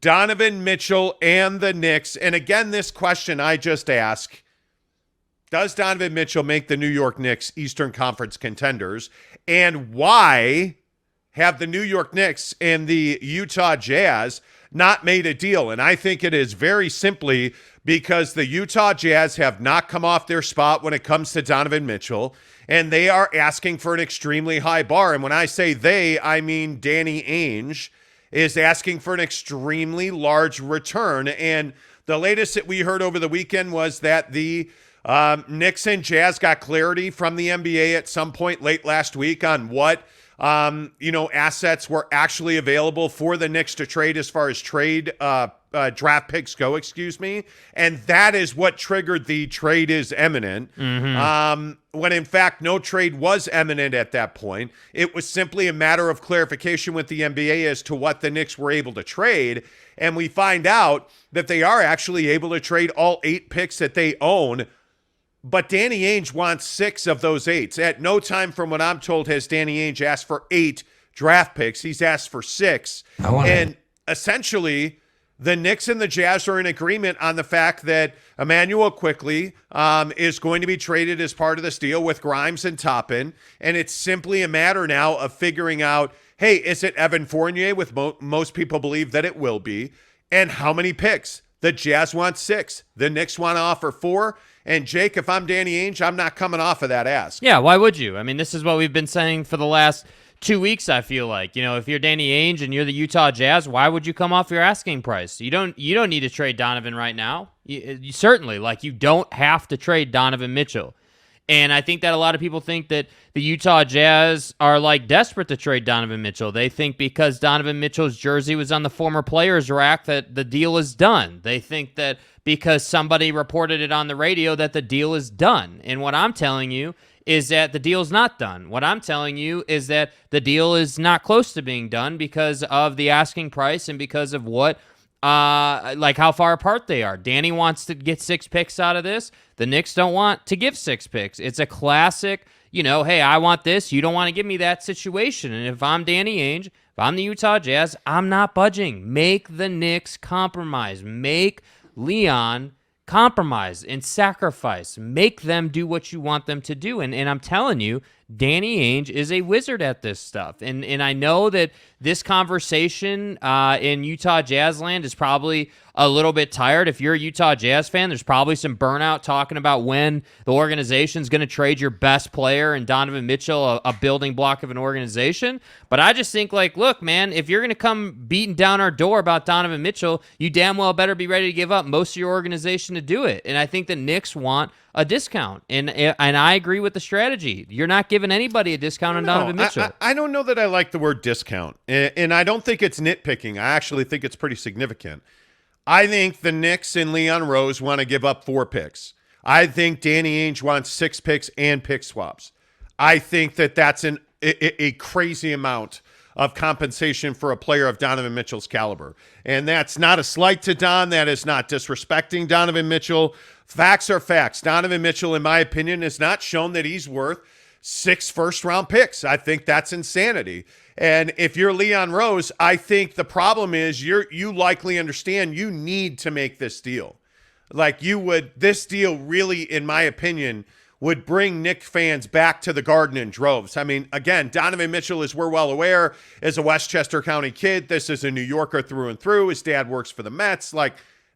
Donovan Mitchell and the Knicks. And again, this question I just asked, does Donovan Mitchell make the New York Knicks Eastern Conference contenders? And why have the New York Knicks and the Utah Jazz not made a deal? And I think it is very simply because the Utah Jazz have not come off their spot when it comes to Donovan Mitchell, and they are asking for an extremely high bar. And when I say they, I mean Danny Ainge is asking for an extremely large return. And the latest that we heard over the weekend was that the Knicks and Jazz got clarity from the NBA at some point late last week on what assets were actually available for the Knicks to trade as far as draft picks go, and that is what triggered the trade is imminent. When in fact no trade was imminent at that point. It was simply a matter of clarification with the NBA as to what the Knicks were able to trade, and we find out that they are actually able to trade all 8 picks that they own. But Danny Ainge wants 6 of those 8s. At no time, from what I'm told, has Danny Ainge asked for 8 draft picks. He's asked for 6. And essentially, the Knicks and the Jazz are in agreement on the fact that Emmanuel Quickley is going to be traded as part of this deal with Grimes and Toppin. And it's simply a matter now of figuring out, hey, is it Evan Fournier? With most people believe that it will be. And how many picks? The Jazz want 6. The Knicks want to offer 4. And Jake, if I'm Danny Ainge, I'm not coming off of that ask. Yeah, why would you? I mean, this is what we've been saying for the last 2 weeks, I feel like. You know, if you're Danny Ainge and you're the Utah Jazz, why would you come off your asking price? You don't need to trade Donovan right now. You certainly, you don't have to trade Donovan Mitchell. And I think that a lot of people think that the Utah Jazz are desperate to trade Donovan Mitchell. They think because Donovan Mitchell's jersey was on the former players rack that the deal is done. They think that because somebody reported it on the radio that the deal is done. And what I'm telling you is that the deal's not done. What I'm telling you is that the deal is not close to being done because of the asking price and because of what how far apart they are. Danny wants to get 6 picks out of this. The Knicks don't want to give 6 picks. It's a classic, hey, I want this, you don't want to give me that situation. And if I'm Danny Ainge, if I'm the Utah Jazz, I'm not budging. Make the Knicks compromise. Make Leon compromise and sacrifice. Make them do what you want them to do. And I'm telling you, Danny Ainge is a wizard at this stuff. And I know that this conversation in Utah Jazz land is probably a little bit tired. If you're a Utah Jazz fan, there's probably some burnout talking about when the organization's going to trade your best player and Donovan Mitchell, a building block of an organization. But I just think, look, man, if you're going to come beating down our door about Donovan Mitchell, you damn well better be ready to give up most of your organization to do it. And I think the Knicks want a discount. And I agree with the strategy. You're not giving anybody a discount on Donovan Mitchell. I don't know that I like the word discount. And I don't think it's nitpicking. I actually think it's pretty significant. I think the Knicks and Leon Rose want to give up 4 picks. I think Danny Ainge wants 6 picks and pick swaps. I think that that's a crazy amount of compensation for a player of Donovan Mitchell's caliber. And that's not a slight to Don. That is not disrespecting Donovan Mitchell. Facts are facts. Donovan Mitchell, in my opinion, has not shown that he's worth 6 first-round picks. I think that's insanity. And if you're Leon Rose, I think the problem is you likely understand you need to make this deal. This deal really, in my opinion, would bring Knicks fans back to the Garden in droves. I mean, again, Donovan Mitchell, as we're well aware, is a Westchester County kid. This is a New Yorker through and through. His dad works for the Mets.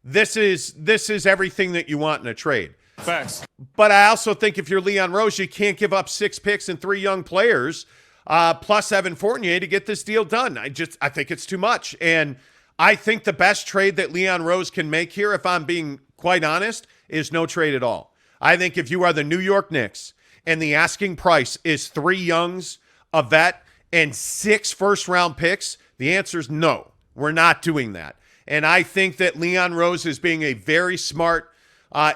This is everything that you want in a trade. Facts. But I also think if you're Leon Rose, you can't give up 6 picks and 3 young players, plus Evan Fournier to get this deal done. I think it's too much. And I think the best trade that Leon Rose can make here, if I'm being quite honest, is no trade at all. I think if you are the New York Knicks and the asking price is 3 youngs, a vet, and 6 first-round picks, the answer is no. We're not doing that. And I think that Leon Rose is being a very smart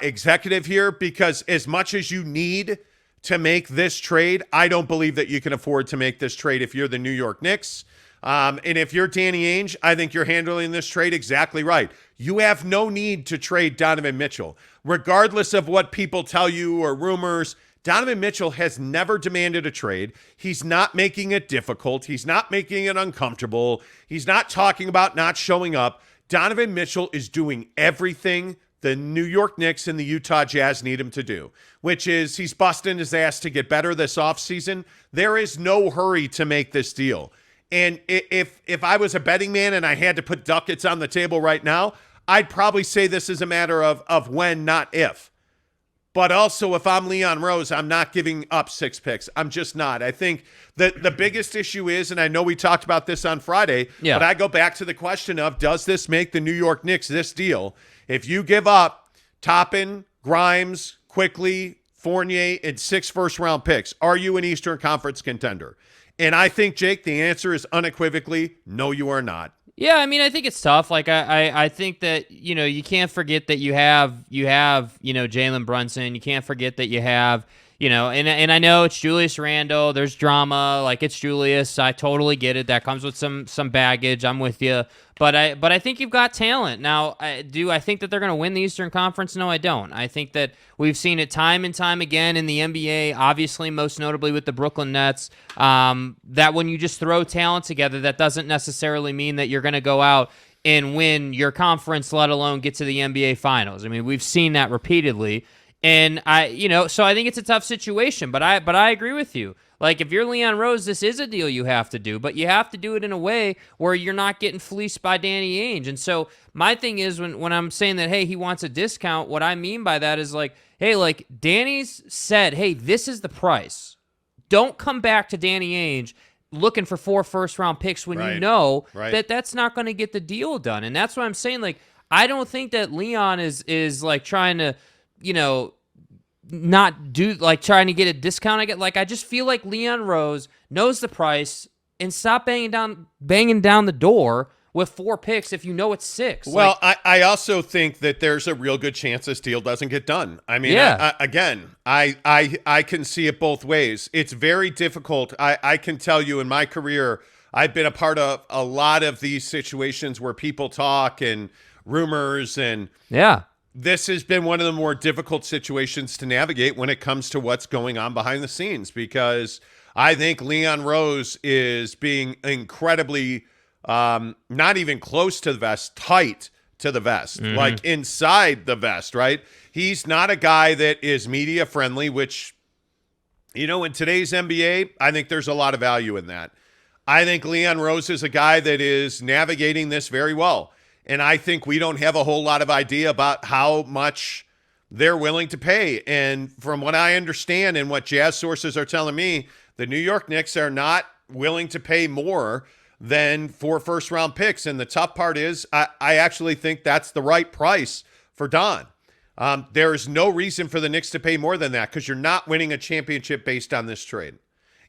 executive here, because as much as you need to make this trade, I don't believe that you can afford to make this trade if you're the New York Knicks. And if you're Danny Ainge, I think you're handling this trade exactly right. You have no need to trade Donovan Mitchell. Regardless of what people tell you or rumors, Donovan Mitchell has never demanded a trade. He's not making it difficult. He's not making it uncomfortable. He's not talking about not showing up. Donovan Mitchell is doing everything the New York Knicks and the Utah Jazz need him to do, which is he's busting his ass to get better this offseason. There is no hurry to make this deal. And if I was a betting man and I had to put ducats on the table right now, I'd probably say this is a matter of when, not if. But also, if I'm Leon Rose, I'm not giving up 6 picks. I'm just not. I think that the biggest issue is, and I know we talked about this on Friday, but I go back to the question of, does this make the New York Knicks this deal? If you give up Toppin, Grimes, Quickly, Fournier, and 6 first-round picks, are you an Eastern Conference contender? And I think, Jake, the answer is unequivocally, no, you are not. Yeah, I mean, I think it's tough. Like, I think that, you can't forget that you have Jalen Brunson. You can't forget that you have, and I know it's Julius Randle. There's drama. Like, it's Julius. I totally get it. That comes with some baggage. I'm with you. But I think you've got talent. Now, do I think that they're going to win the Eastern Conference? No, I don't. I think that we've seen it time and time again in the NBA, obviously most notably with the Brooklyn Nets, that when you just throw talent together, that doesn't necessarily mean that you're going to go out and win your conference, let alone get to the NBA Finals. I mean, we've seen that repeatedly. And so I think it's a tough situation, but I agree with you. Like, if you're Leon Rose, this is a deal you have to do, but you have to do it in a way where you're not getting fleeced by Danny Ainge. And so my thing is when I'm saying that, hey, he wants a discount, what I mean by that is like, hey, like Danny's said, hey, this is the price. Don't come back to Danny Ainge looking for 4 first-round picks when you know that that's not going to get the deal done. And that's what I'm saying. Like, I don't think that Leon is like trying to, not do like trying to get a discount. I just feel like Leon Rose knows the price and stop banging down the door with 4 picks if you know it's 6. Well, I also think that there's a real good chance this deal doesn't get done. I mean, I can see it both ways. It's very difficult. I can tell you in my career, I've been a part of a lot of these situations where people talk and rumors and this has been one of the more difficult situations to navigate when it comes to what's going on behind the scenes, because I think Leon Rose is being incredibly not even close to the vest, tight to the vest, like inside the vest, right? He's not a guy that is media friendly, which, in today's NBA, I think there's a lot of value in that. I think Leon Rose is a guy that is navigating this very well. And I think we don't have a whole lot of idea about how much they're willing to pay. And from what I understand and what Jazz sources are telling me, the New York Knicks are not willing to pay more than 4 first-round picks. And the tough part is I actually think that's the right price for Don. There is no reason for the Knicks to pay more than that because you're not winning a championship based on this trade.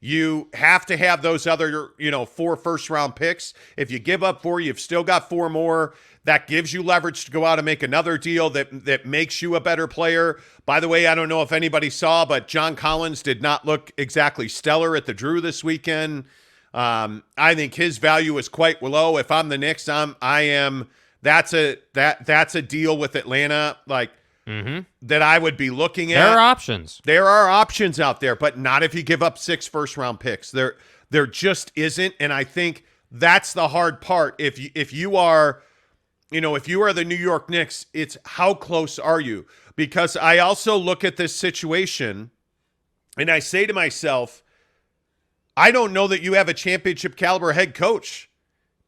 You have to have those other, 4 first-round picks. If you give up 4, you've still got 4 more. That gives you leverage to go out and make another deal that makes you a better player. By the way, I don't know if anybody saw, but John Collins did not look exactly stellar at the Drew this weekend. I think his value is quite low. If I'm the Knicks, that's a deal with Atlanta, that I would be looking at. There are options. There are options out there, but not if you give up 6 first-round picks. There just isn't, and I think that's the hard part. If you are the New York Knicks, it's how close are you? Because I also look at this situation, and I say to myself, I don't know that you have a championship caliber head coach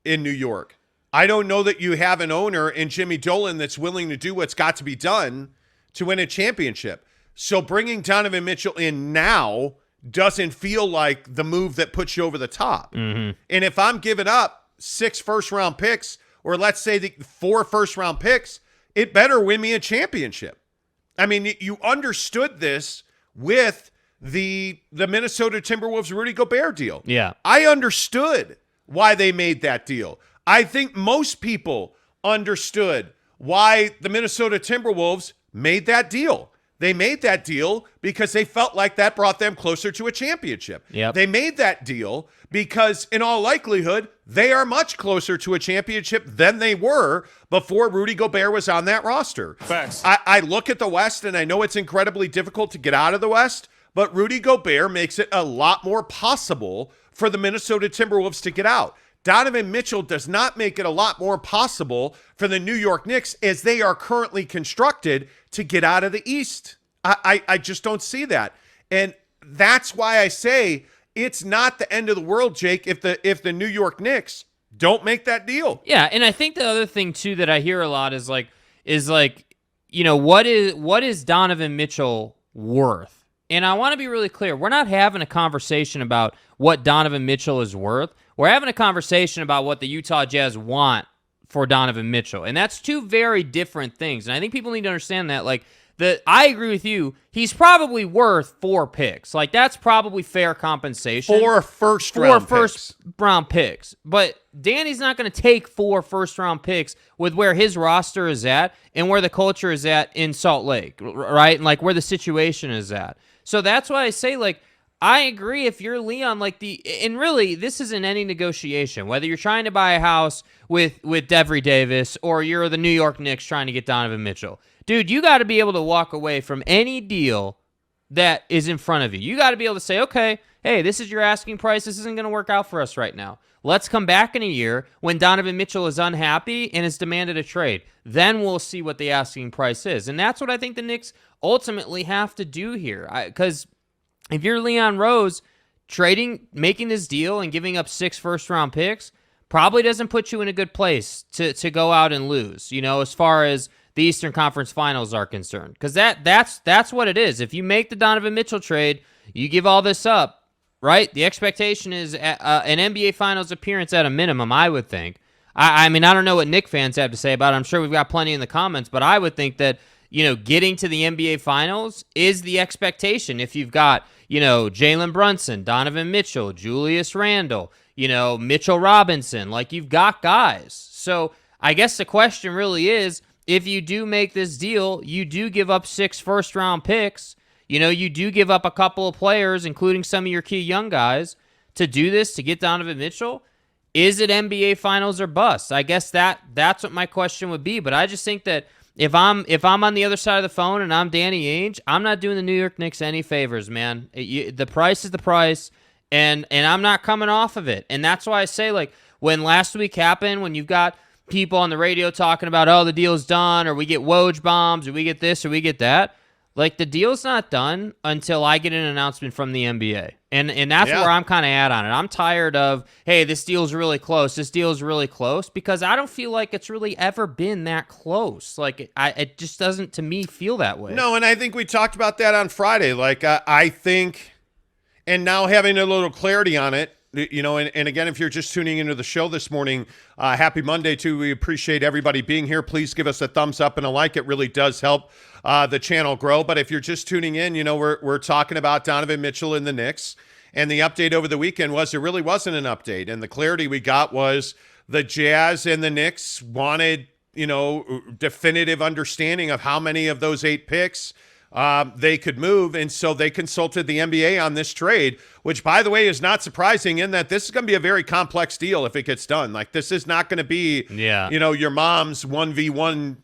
in New York. I don't know that you have an owner in Jimmy Dolan that's willing to do what's got to be done to win a championship. So bringing Donovan Mitchell in now doesn't feel like the move that puts you over the top. And if I'm giving up 6 first-round picks, or let's say the 4 first-round picks, it better win me a championship. I mean, you understood this with the Minnesota Timberwolves Rudy Gobert deal. Yeah. I understood why they made that deal. I think most people understood why the Minnesota Timberwolves made that deal. They made that deal because they felt like that brought them closer to a championship. Yep. They made that deal because, in all likelihood, they are much closer to a championship than they were before Rudy Gobert was on that roster. Facts. I look at the West, and I know it's incredibly difficult to get out of the West, but Rudy Gobert makes it a lot more possible for the Minnesota Timberwolves to get out. Donovan Mitchell does not make it a lot more possible for the New York Knicks as they are currently constructed to get out of the East. I just don't see that. And that's why I say it's not the end of the world, Jake, if the New York Knicks don't make that deal. Yeah, and I think the other thing too that I hear a lot is like, what is Donovan Mitchell worth? And I want to be really clear. We're not having a conversation about what Donovan Mitchell is worth. We're having a conversation about what the Utah Jazz want for Donovan Mitchell. And that's two very different things. And I think people need to understand that. Like, I agree with you. He's probably worth 4 picks. Like, that's probably fair compensation. 4 first-round picks. But Danny's not going to take 4 first-round picks with where his roster is at and where the culture is at in Salt Lake, right? And, like, where the situation is at. So that's why I say, like, I agree if you're Leon, and really, this isn't any negotiation. Whether you're trying to buy a house with Devry Davis or you're the New York Knicks trying to get Donovan Mitchell. Dude, you got to be able to walk away from any deal that is in front of you. You got to be able to say, okay, hey, this is your asking price. This isn't going to work out for us right now. Let's come back in a year when Donovan Mitchell is unhappy and has demanded a trade. Then we'll see what the asking price is. And that's what I think the Knicks ultimately have to do here. Because if you're Leon Rose, making this deal and giving up 6 first-round picks probably doesn't put you in a good place to go out and lose, as far as the Eastern Conference Finals are concerned. Because that's what it is. If you make the Donovan Mitchell trade, you give all this up, right? The expectation is an NBA Finals appearance at a minimum, I would think. I mean, I don't know what Knicks fans have to say about it. I'm sure we've got plenty in the comments, but I would think that, getting to the NBA Finals is the expectation. If you've got, Jalen Brunson, Donovan Mitchell, Julius Randle, Mitchell Robinson, like you've got guys. So I guess the question really is, if you do make this deal, you do give up 6 first-round picks. You do give up a couple of players, including some of your key young guys, to do this, to get Donovan Mitchell. Is it NBA Finals or bust? I guess that's what my question would be. But I just think that if I'm on the other side of the phone and I'm Danny Ainge, I'm not doing the New York Knicks any favors, man. The price is the price, and I'm not coming off of it. And that's why I say, like, when last week happened, when you've got people on the radio talking about, oh, the deal's done, or we get Woj bombs, or we get this, or we get that. Like, the deal's not done until I get an announcement from the NBA. And that's where I'm kind of at on it. I'm tired of, hey, this deal's really close. This deal's really close, because I don't feel like it's really ever been that close. Like, it just doesn't, to me, feel that way. No, and I think we talked about that on Friday. Like, I think, and now having a little clarity on it, and again, if you're just tuning into the show this morning, happy Monday too. We appreciate everybody being here. Please give us a thumbs up and a like. It really does help the channel grow. But if you're just tuning in, we're talking about Donovan Mitchell and the Knicks. And the update over the weekend was, it really wasn't an update. And the clarity we got was the Jazz and the Knicks wanted, definitive understanding of how many of those 8 picks they could move. And so they consulted the NBA on this trade, which, by the way, is not surprising in that this is going to be a very complex deal if it gets done. Like, this is not going to be, your mom's 1v1,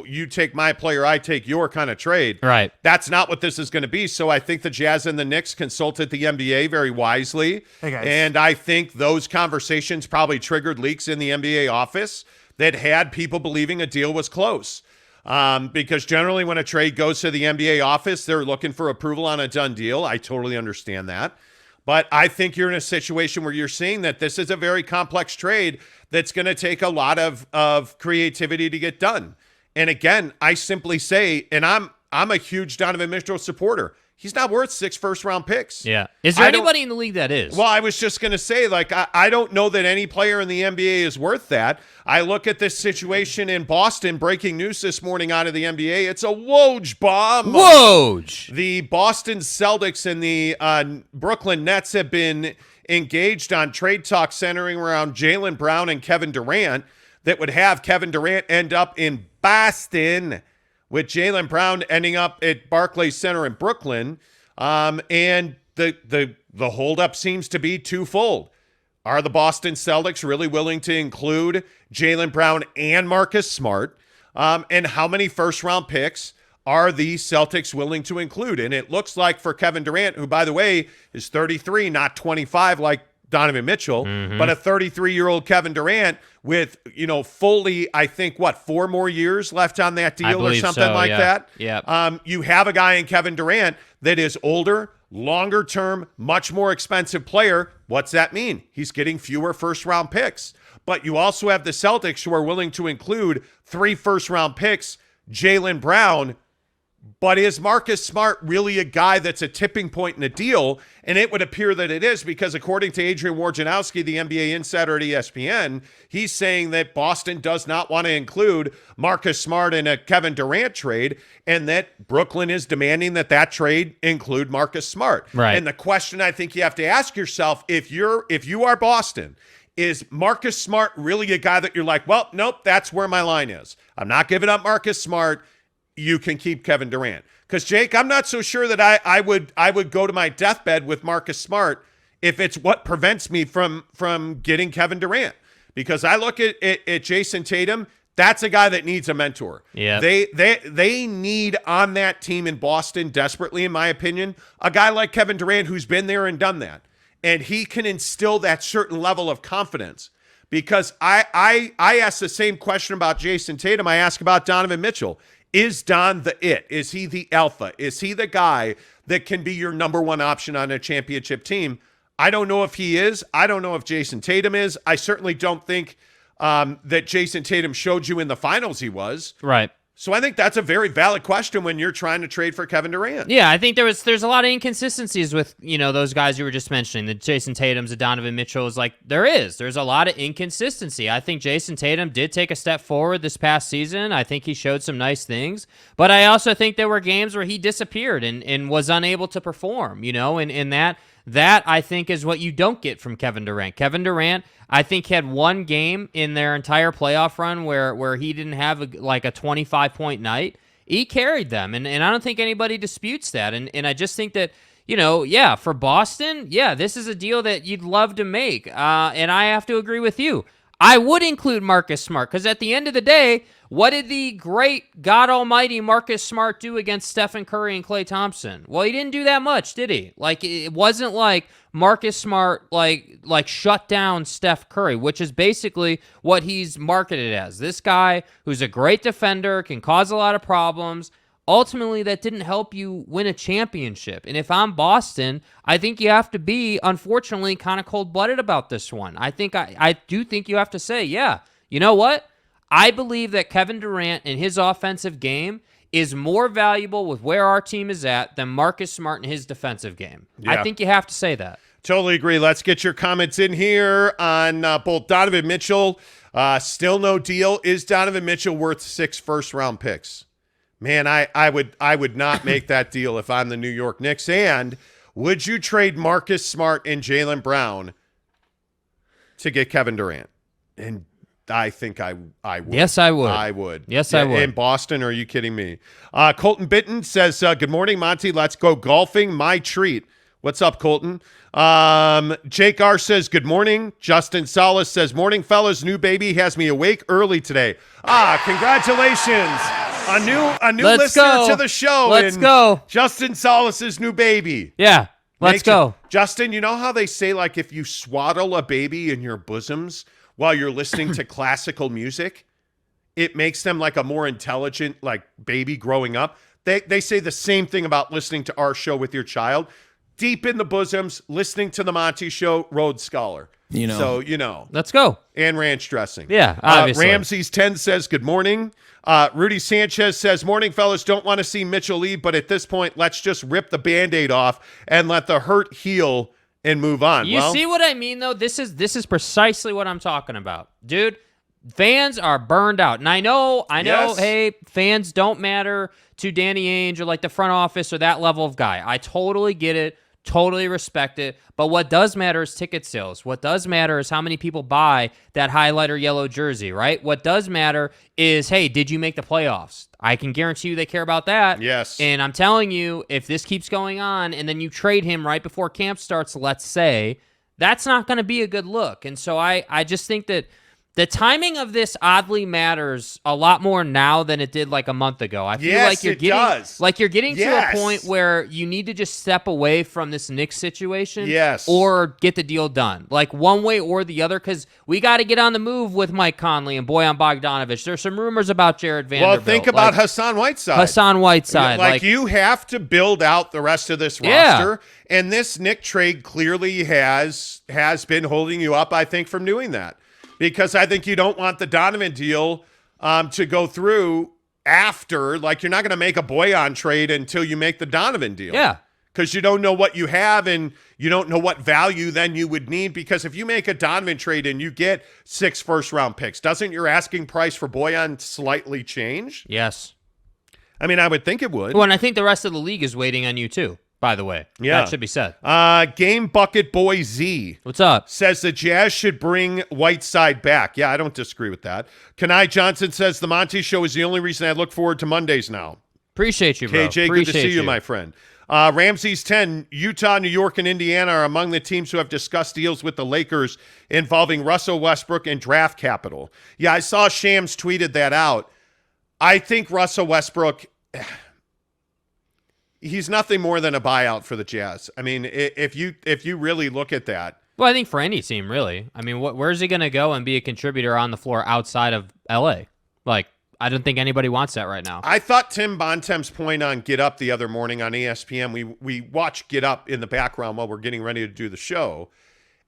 you take my player, I take your kind of trade. Right. That's not what this is going to be. So I think the Jazz and the Knicks consulted the NBA very wisely. Hey, guys. And I think those conversations probably triggered leaks in the NBA office that had people believing a deal was close. Because generally when a trade goes to the NBA office, they're looking for approval on a done deal. I totally understand that. But I think you're in a situation where you're seeing that this is a very complex trade that's going to take a lot of creativity to get done. And again, I simply say, and I'm a huge Donovan Mitchell supporter. He's not worth 6 first-round picks. Yeah. Is there anybody in the league that is? Well, I was just going to say, like, I don't know that any player in the NBA is worth that. I look at this situation in Boston, breaking news this morning out of the NBA. It's a Woj bomb. Woj! The Boston Celtics and the Brooklyn Nets have been engaged on trade talks centering around Jaylen Brown and Kevin Durant that would have Kevin Durant end up in Boston, with Jaylen Brown ending up at Barclays Center in Brooklyn. And the holdup seems to be twofold. Are the Boston Celtics really willing to include Jaylen Brown and Marcus Smart? And how many first-round picks are the Celtics willing to include? And it looks like for Kevin Durant, who, by the way, is 33, not 25, like Donovan Mitchell, but a 33-year-old Kevin Durant with, fully, I think, 4 more years left on that deal or something like that? Yeah. You have a guy in Kevin Durant that is older, longer term, much more expensive player. What's that mean? He's getting fewer first-round picks. But you also have the Celtics who are willing to include 3 first-round picks, Jaylen Brown. But is Marcus Smart really a guy that's a tipping point in a deal? And it would appear that it is, because according to Adrian Wojnarowski, the NBA insider at ESPN, he's saying that Boston does not want to include Marcus Smart in a Kevin Durant trade, and that Brooklyn is demanding that trade include Marcus Smart. Right. And the question I think you have to ask yourself, if you are Boston, is Marcus Smart really a guy that you're like, well, nope, that's where my line is. I'm not giving up Marcus Smart. You can keep Kevin Durant. Because, Jake, I'm not so sure that I would go to my deathbed with Marcus Smart if it's what prevents me from getting Kevin Durant. Because I look at Jason Tatum, that's a guy that needs a mentor. Yeah. They need on that team in Boston desperately, in my opinion, a guy like Kevin Durant who's been there and done that. And he can instill that certain level of confidence. Because I ask the same question about Jason Tatum I ask about Donovan Mitchell. Is Don the it? Is he the alpha? Is he the guy that can be your number one option on a championship team? I don't know if he is. I don't know if Jason Tatum is. I certainly don't think that Jason Tatum showed you in the finals he was. Right. So I think that's a very valid question when you're trying to trade for Kevin Durant. Yeah, I think there's a lot of inconsistencies with, those guys you were just mentioning, the Jason Tatums, the Donovan Mitchells. There's a lot of inconsistency. I think Jason Tatum did take a step forward this past season. I think he showed some nice things, but I also think there were games where he disappeared and was unable to perform, and that I think is what you don't get from Kevin Durant. Kevin Durant, I think, had one game in their entire playoff run where he didn't have a 25-point night. He carried them, and I don't think anybody disputes that. And I just think that, for Boston, this is a deal that you'd love to make. And I have to agree with you. I would include Marcus Smart, because at the end of the day, what did the great God Almighty Marcus Smart do against Stephen Curry and Klay Thompson? Well, he didn't do that much, did he? It wasn't like Marcus Smart shut down Steph Curry, which is basically what he's marketed as. This guy who's a great defender, can cause a lot of problems. Ultimately, that didn't help you win a championship. And if I'm Boston, I think you have to be, unfortunately, kind of cold-blooded about this one. I do think you have to say, you know what? I believe that Kevin Durant and his offensive game is more valuable with where our team is at than Marcus Smart and his defensive game. Yeah. I think you have to say that. Totally agree. Let's get your comments in here on both Donovan Mitchell. Still no deal. Is Donovan Mitchell worth 6 first-round picks? Man, I would not make that deal if I'm the New York Knicks. And would you trade Marcus Smart and Jaylen Brown to get Kevin Durant? And I think I would. Yes, I would. I would. Yes, I would. In Boston, are you kidding me? Colton Bitten says, good morning, Monty. Let's go golfing. My treat. What's up, Colton? Jake R says, good morning. Justin Salas says, morning, fellas. New baby has me awake early today. Congratulations. A new listener to the show. Let's go. Justin Salas's new baby. Yeah, let's go. Justin, you know how they say, if you swaddle a baby in your bosoms while you're listening to classical music, it makes them a more intelligent, baby growing up? They say the same thing about listening to our show with your child. Deep in the bosoms, listening to the Monty Show, Rhodes Scholar. So, Let's go. And ranch dressing. Yeah, obviously. Ramses 10 says, good morning. Rudy Sanchez says, morning, fellas. Don't want to see Mitchell leave, but at this point, let's just rip the Band-Aid off and let the hurt heal and move on. You see what I mean, though? This is precisely what I'm talking about. Dude, fans are burned out. And I know, Yes. Hey, fans don't matter to Danny Ainge or the front office or that level of guy. I totally get it. Totally respect it. But what does matter is ticket sales. What does matter is how many people buy that highlighter yellow jersey, right? What does matter is, hey, did you make the playoffs? I can guarantee you they care about that. Yes. And I'm telling you, if this keeps going on and then you trade him right before camp starts, let's say, that's not going to be a good look. And so I just think that The timing of this oddly matters a lot more now than it did like a month ago. I feel Yes, like it does. you're getting to a Yes. point where you need to just step away from this Knicks situation, Yes. or get the deal done, like one way or the other. Because we got to get on the move with Mike Conley and Bojan Bogdanovic. There's some rumors about Jared Vanderbilt. Well, think about Hassan Whiteside. Hassan Whiteside. Like you have to build out the rest of this roster, and this Nick trade clearly has been holding you up, I think, from doing that. Because I think you don't want the Donovan deal to go through after. Like, you're not going to make a Bojan trade until you make the Donovan deal. Yeah. Because you don't know what you have, and you don't know what value then you would need. Because if you make a Donovan trade and you get 6 first-round picks, doesn't your asking price for Bojan slightly change? Yes. I mean, I would think it would. Well, and I think the rest of the league is waiting on you too, by the way. Yeah. That should be said. Game Bucket Boy Z. What's up? Says the Jazz should bring Whiteside back. Yeah, I don't disagree with that. Kanai Johnson says the Monty Show is the only reason I look forward to Mondays now. Appreciate you, bro. KJ, good to see you, my friend. Ramsey's 10, Utah, New York, and Indiana are among the teams who have discussed deals with the Lakers involving Russell Westbrook and draft capital. Yeah, I saw Shams tweeted that out. I think Russell Westbrook, he's nothing more than a buyout for the Jazz. I mean, if you really look at that. Well, I think for any team, really. I mean, where's he going to go and be a contributor on the floor outside of L.A.? Like, I don't think anybody wants that right now. I thought Tim Bontemps' point on Get Up the other morning on ESPN, we watched Get Up in the background while we're getting ready to do the show,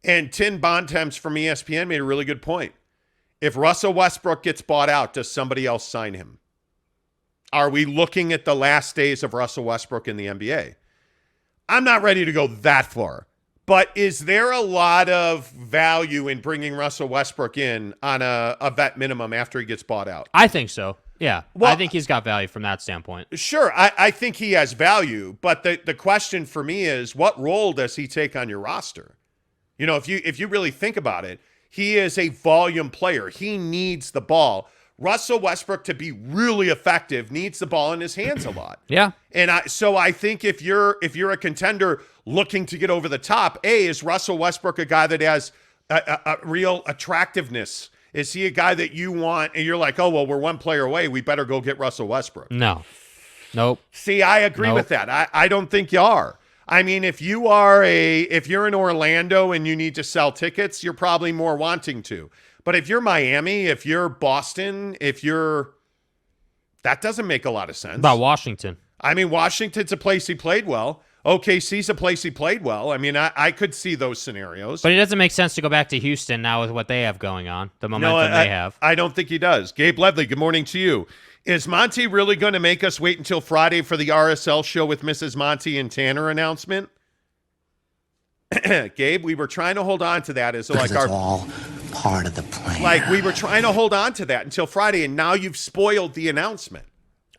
and Tim Bontemps from ESPN made a really good point. If Russell Westbrook gets bought out, does somebody else sign him? Are we looking at the last days of Russell Westbrook in the NBA? I'm not ready to go that far. But is there a lot of value in bringing Russell Westbrook in on a vet minimum after he gets bought out? I think so. Yeah. Well, I think he's got value from that standpoint. Sure. I think he has value. But the question for me is, what role does he take on your roster? You know, if you really think about it, he is a volume player. He needs the ball. Russell Westbrook, to be really effective, needs the ball in his hands a lot. Yeah. And so I think if you're a contender looking to get over the top, is Russell Westbrook a guy that has a real attractiveness? Is he a guy that you want and you're like, oh, well, we're one player away, we better go get Russell Westbrook? No. Nope. See, I agree with that. I don't think you are. I mean, if you're in Orlando and you need to sell tickets, you're probably more wanting to. But if you're Miami, if you're Boston, that doesn't make a lot of sense. About Washington. I mean, Washington's a place he played well. OKC's a place he played well. I mean, I could see those scenarios. But it doesn't make sense to go back to Houston now with what they have going on, the momentum they have. I don't think he does. Gabe Ledley, good morning to you. Is Monty really going to make us wait until Friday for the RSL show with Mrs. Monty and Tanner announcement? Gabe, we were trying to hold on to that as like it's all part of the plan. Like we were trying to hold on to that until Friday, and now you've spoiled the announcement.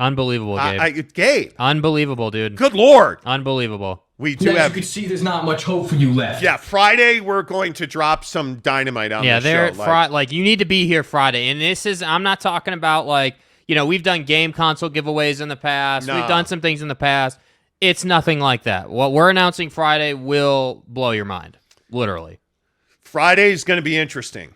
Unbelievable, Gabe. Gabe. Unbelievable, dude. Good Lord. Unbelievable. We do As have. you can see, there's not much hope for you left. Yeah, Friday we're going to drop some dynamite on the show. Like you need to be here Friday, and I'm not talking about like, you know, we've done game console giveaways in the past. No. We've done some things in the past. It's nothing like that. What we're announcing Friday will blow your mind, literally. Friday is going to be interesting.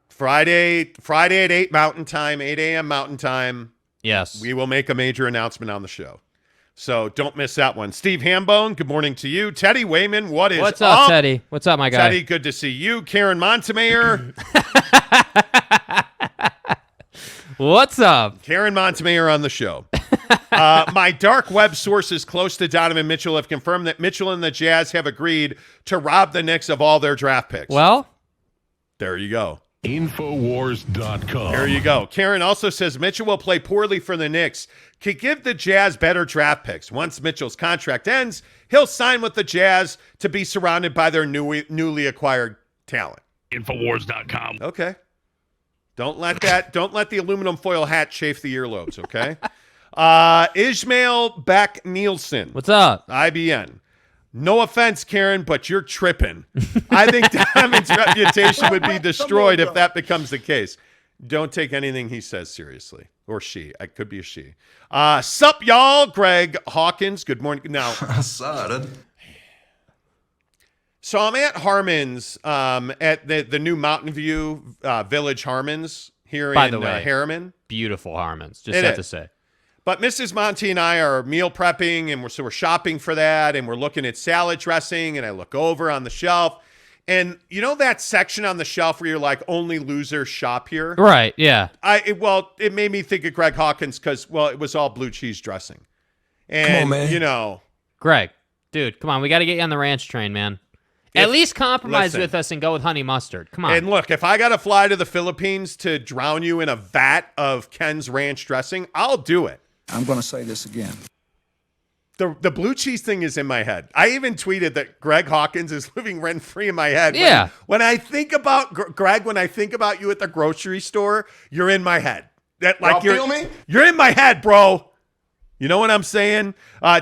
Friday at 8 Mountain Time, 8 a.m. Mountain Time. Yes. We will make a major announcement on the show. So don't miss that one. Steve Hambone, good morning to you. Teddy Wayman, what's up, Teddy? What's up, my guy? Teddy, good to see you. Karen Montemayor. What's up? Karen Montemayor on the show. My dark web sources close to Donovan Mitchell have confirmed that Mitchell and the Jazz have agreed to rob the Knicks of all their draft picks. Well, there you go. Infowars.com. There you go. Karen also says Mitchell will play poorly for the Knicks. Could give the Jazz better draft picks. Once Mitchell's contract ends, he'll sign with the Jazz to be surrounded by their newly acquired talent. Infowars.com. Okay. Don't let the aluminum foil hat chafe the earlobes, okay? Ishmael Beck Nielsen. what's up? IBN. No offense, Karen, but you're tripping. I think Donovan's reputation would be destroyed if that becomes the case. Don't take anything he says seriously. Or she. It could be a she. Sup, y'all? Greg Hawkins. Good morning. Now, So I'm at Harmon's at the new Mountain View Village Harmon's here By in the way, Harriman. Beautiful Harmon's. Just It have is. to say. But Mrs. Monty and I are meal prepping, and we're shopping for that, and we're looking at salad dressing, and I look over on the shelf, and you know that section on the shelf where you're like, only losers shop here? Right, yeah. It made me think of Greg Hawkins because, well, it was all blue cheese dressing. And, Come on, man. you know. Greg, dude, come on. We got to get you on the ranch train, man. At least compromise listen. with us and go with honey mustard. Come on. And look, if I got to fly to the Philippines to drown you in a vat of Ken's ranch dressing, I'll do it. I'm going to say this again. The blue cheese thing is in my head. I even tweeted that Greg Hawkins is living rent-free in my head. Yeah. When I think about, Greg, when I think about you at the grocery store, you're in my head. That like Y'all feel me? You're in my head, bro. You know what I'm saying?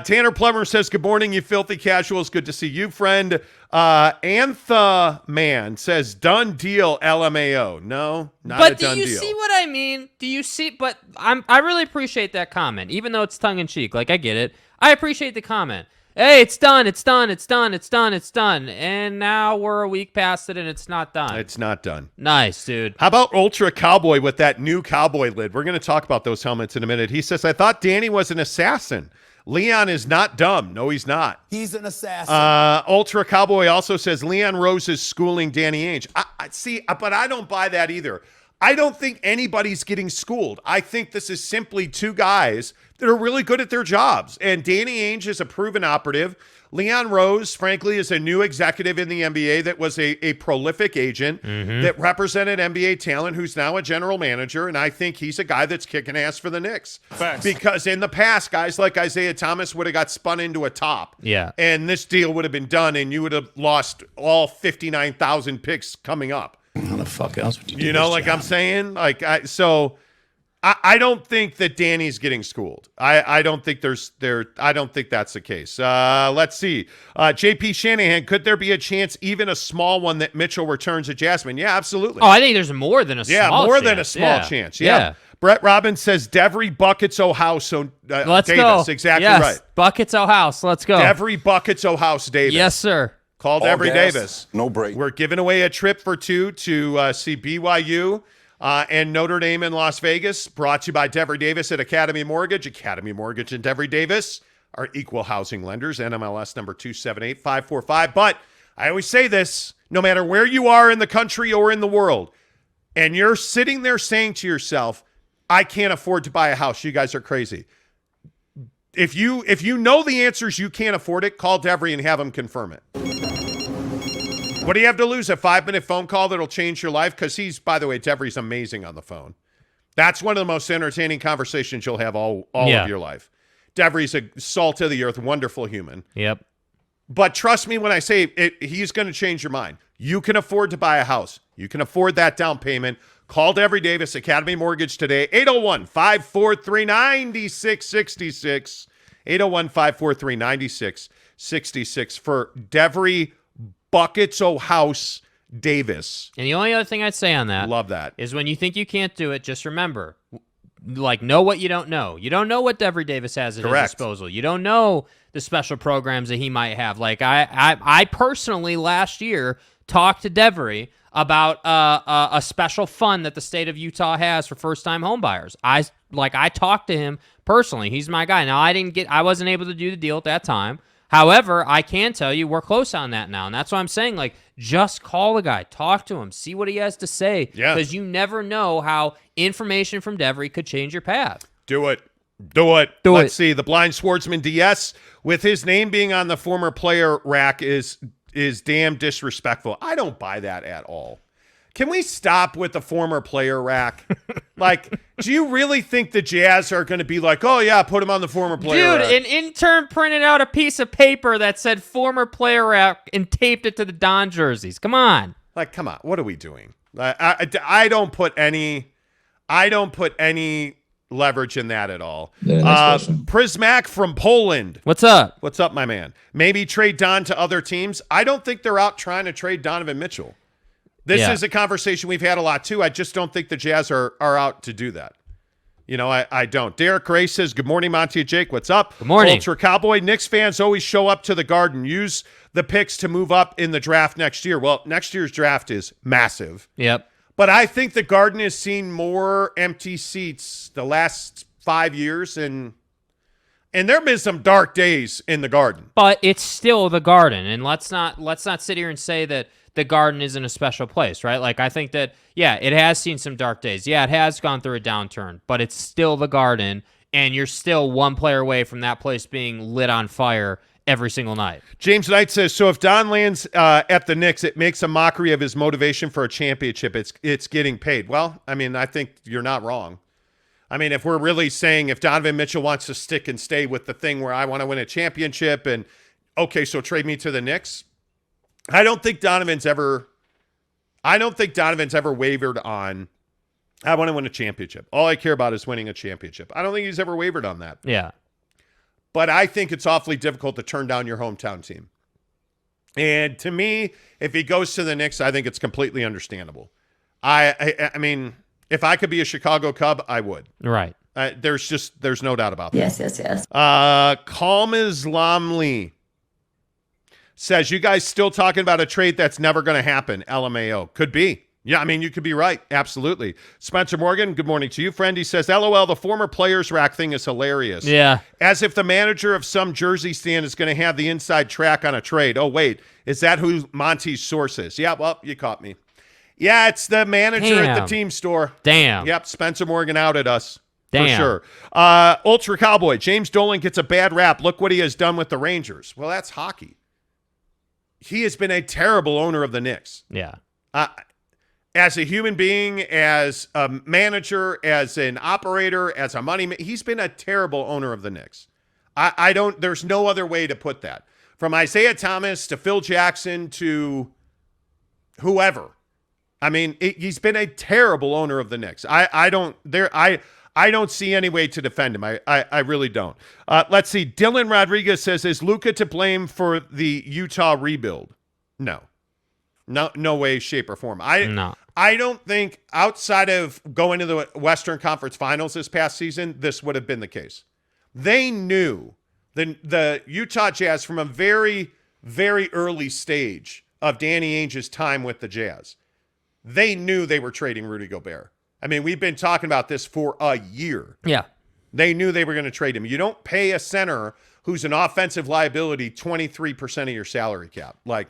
Tanner Plummer says, good morning, you filthy casuals. Good to see you, friend. Antha Man says, done deal, LMAO. No, not a done deal. But do you see what I mean? Do you see? But I really appreciate that comment, even though it's tongue-in-cheek. Like, I get it. I appreciate the comment. Hey, it's done. It's done. It's done. It's done. It's done. And now we're a week past it, and it's not done. It's not done. Nice, dude. How about Ultra Cowboy with that new cowboy lid? We're going to talk about those helmets in a minute. He says, I thought Danny was an assassin. Leon is not dumb. No, he's not. He's an assassin. Ultra Cowboy also says Leon Rose is schooling Danny Ainge. I see, but I don't buy that either. I don't think anybody's getting schooled. I think this is simply two guys that are really good at their jobs. And Danny Ainge is a proven operative. Leon Rose, frankly, is a new executive in the NBA that was a prolific agent that represented NBA talent who's now a general manager. And I think he's a guy that's kicking ass for the Knicks. Facts. Because in the past, guys like Isaiah Thomas would have got spun into a top. Yeah. And this deal would have been done, and you would have lost all 59,000 picks coming up. How the fuck else would you do You know, this like job? I'm saying? I don't think that Danny's getting schooled. I don't think I don't think that's the case. Let's see. JP Shanahan, could there be a chance, even a small one, that Mitchell returns to Jasmine? Yeah, absolutely. Oh, I think there's more than a small chance. Yeah, more than a small chance. Yeah. Brett Robbins says Devery Buckets O'House. So Let's Davis, go. exactly Yes. right. Buckets O'House. Let's go. Devery Buckets O'House Davis. Yes, sir. Call All Devery gas, Davis. no break. We're giving away a trip for two to see BYU and Notre Dame in Las Vegas. Brought to you by Devery Davis at Academy Mortgage. Academy Mortgage and Devery Davis are equal housing lenders. NMLS number 278545. But I always say this, no matter where you are in the country or in the world, and you're sitting there saying to yourself, I can't afford to buy a house. You guys are crazy. If you know the answers, you can't afford it, call Devery and have him confirm it. What do you have to lose? A 5-minute phone call that'll change your life? Because he's, by the way, Devery's amazing on the phone. That's one of the most entertaining conversations you'll have all of your life. Devery's a salt of the earth, wonderful human. Yep. But trust me when I say it, he's going to change your mind. You can afford to buy a house. You can afford that down payment. Call Devery Davis, Academy Mortgage today, 801-543-9666. 801-543-9666 for Devery Buckets O'House Davis. And the only other thing I'd say on that Love that. is when you think you can't do it, just remember, like, know what you don't know. You don't know what Devery Davis has at his disposal. You don't know the special programs that he might have. Like, I personally last year talked to Devery about a special fund that the state of Utah has for first-time homebuyers. I talked to him personally. He's my guy. Now, I wasn't able to do the deal at that time. However, I can tell you we're close on that now, and that's why I'm saying, like, just call the guy, talk to him, see what he has to say, because you never know how information from Devery could change your path. Do it. Let's see. The Blind Swordsman DS, with his name being on the former player rack, is damn disrespectful. I don't buy that at all. Can we stop with the former player rack? Like, do you really think the Jazz are going to be like, oh, yeah, put him on the former player rack? Dude, an intern printed out a piece of paper that said former player rack and taped it to the Don jerseys. Come on. Like, come on. What are we doing? I don't put any leverage in that at all. Prismac from Poland. What's up? What's up, my man? Maybe trade Don to other teams. I don't think they're out trying to trade Donovan Mitchell. This is a conversation we've had a lot, too. I just don't think the Jazz are out to do that. You know, I don't. Derek Gray says, good morning, Monty and Jake. What's up? Good morning. Ultra Cowboy. Knicks fans always show up to the Garden. Use the picks to move up in the draft next year. Well, next year's draft is massive. Yep. But I think the Garden has seen more empty seats the last 5 years, and there have been some dark days in the Garden. But it's still the Garden, and let's not sit here and say that the Garden isn't a special place, right? Like, I think that, yeah, it has seen some dark days. Yeah, it has gone through a downturn, but it's still the Garden, and you're still one player away from that place being lit on fire every single night. James Knight says, so if Don lands at the Knicks, it makes a mockery of his motivation for a championship. It's getting paid. Well, I mean, I think you're not wrong. I mean, if we're really saying if Donovan Mitchell wants to stick and stay with the thing where I want to win a championship and, okay, so trade me to the Knicks, I don't think Donovan's ever wavered on, I want to win a championship. All I care about is winning a championship. I don't think he's ever wavered on that. Yeah. But I think it's awfully difficult to turn down your hometown team. And to me, if he goes to the Knicks, I think it's completely understandable. I mean, if I could be a Chicago Cub, I would. Right. There's no doubt about that. Yes. Calm Islam Lee says, you guys still talking about a trade that's never going to happen. LMAO. Could be. Yeah, I mean, you could be right. Absolutely. Spencer Morgan, good morning to you, friend. He says, LOL, the former players rack thing is hilarious. Yeah. As if the manager of some Jersey stand is going to have the inside track on a trade. Oh, wait, is that who Monty's source is? Yeah, well, you caught me. Yeah, it's the manager at the team store. Damn. Yep, Spencer Morgan outed us. Damn. For sure. Ultra Cowboy, James Dolan gets a bad rap. Look what he has done with the Rangers. Well, that's hockey. He has been a terrible owner of the Knicks. Yeah. As a human being, as a manager, as an operator, as a he's been a terrible owner of the Knicks. There's no other way to put that. From Isaiah Thomas to Phil Jackson to whoever. I mean, he's been a terrible owner of the Knicks. I don't see any way to defend him. I really don't. Let's see. Dylan Rodriguez says, is Luka to blame for the Utah rebuild? No way, shape, or form. I don't think outside of going to the Western Conference Finals this past season, this would have been the case. They knew the Utah Jazz from a very, very early stage of Danny Ainge's time with the Jazz. They knew they were trading Rudy Gobert. I mean, we've been talking about this for a year. Yeah. They knew they were going to trade him. You don't pay a center who's an offensive liability 23% of your salary cap. Like,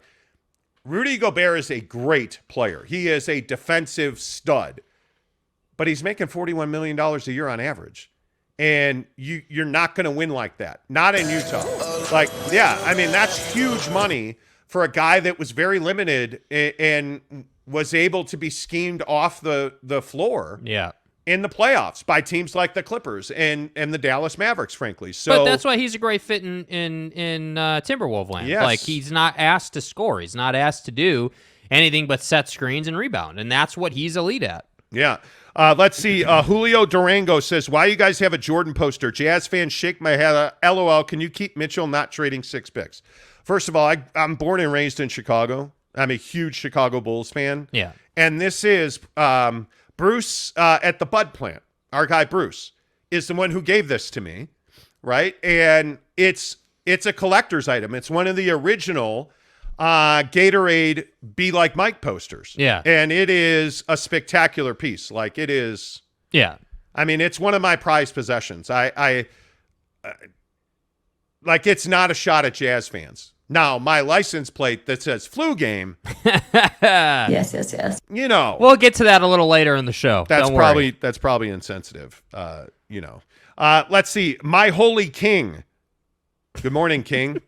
Rudy Gobert is a great player. He is a defensive stud. But he's making $41 million a year on average. And you're not going to win like that. Not in Utah. Like, yeah, I mean, that's huge money for a guy that was very limited and was able to be schemed off the floor in the playoffs by teams like the Clippers and the Dallas Mavericks, frankly. So, but that's why he's a great fit in Timberwolves land. Yes. Like, he's not asked to score. He's not asked to do anything but set screens and rebound, and that's what he's elite at. Yeah. Let's see. Julio Durango says, why you guys have a Jordan poster? Jazz fans shake my head. LOL, can you keep Mitchell not trading 6 picks? First of all, I'm born and raised in Chicago. I'm a huge Chicago Bulls fan. Yeah. And this is Bruce at the Bud plant. Our guy Bruce is the one who gave this to me, right? And it's a collector's item. It's one of the original Gatorade Be Like Mike posters. Yeah. And it is a spectacular piece. Like, it is. Yeah. I mean, it's one of my prized possessions. I like, it's not a shot at Jazz fans. Now, my license plate that says flu game. Yes. You know. We'll get to that a little later in the show. That's Don't worry. probably insensitive. You know. Let's see. My Holy King. Good morning, King.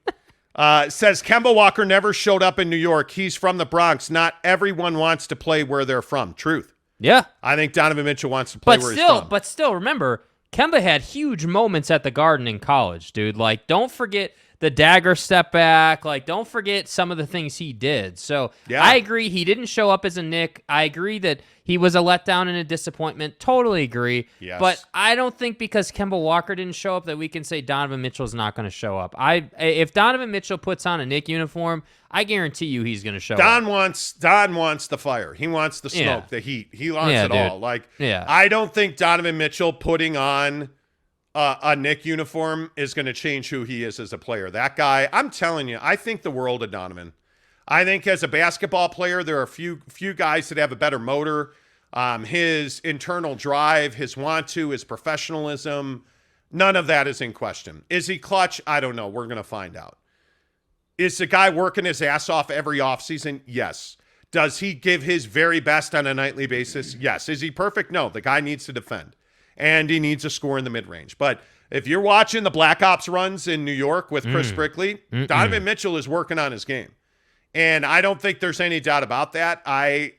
Says Kemba Walker never showed up in New York. He's from the Bronx. Not everyone wants to play where they're from. Truth. Yeah. I think Donovan Mitchell wants to play where he's from. But still, remember, Kemba had huge moments at the Garden in college, dude. Like, don't forget the dagger step back. Like, don't forget some of the things he did. So Yeah. I agree. He didn't show up as a Knick. I agree that he was a letdown and a disappointment. Totally agree. Yes. But I don't think because Kemba Walker didn't show up that we can say Donovan Mitchell's not going to show up. If Donovan Mitchell puts on a Knick uniform, I guarantee you he's going to show up. Don wants the fire. He wants the smoke, the heat. He wants it dude. all. Like, Yeah. I don't think Donovan Mitchell putting on a Knick uniform is going to change who he is as a player. That guy, I'm telling you, I think the world of Donovan. I think as a basketball player, there are a few guys that have a better motor. His internal drive, his want to, his professionalism, none of that is in question. Is he clutch? I don't know. We're going to find out. Is the guy working his ass off every offseason? Yes. Does he give his very best on a nightly basis? Yes. Is he perfect? No. The guy needs to defend, and he needs to score in the mid-range. But if you're watching the Black Ops runs in New York with Chris Brickley, Donovan Mitchell is working on his game. And I don't think there's any doubt about that. I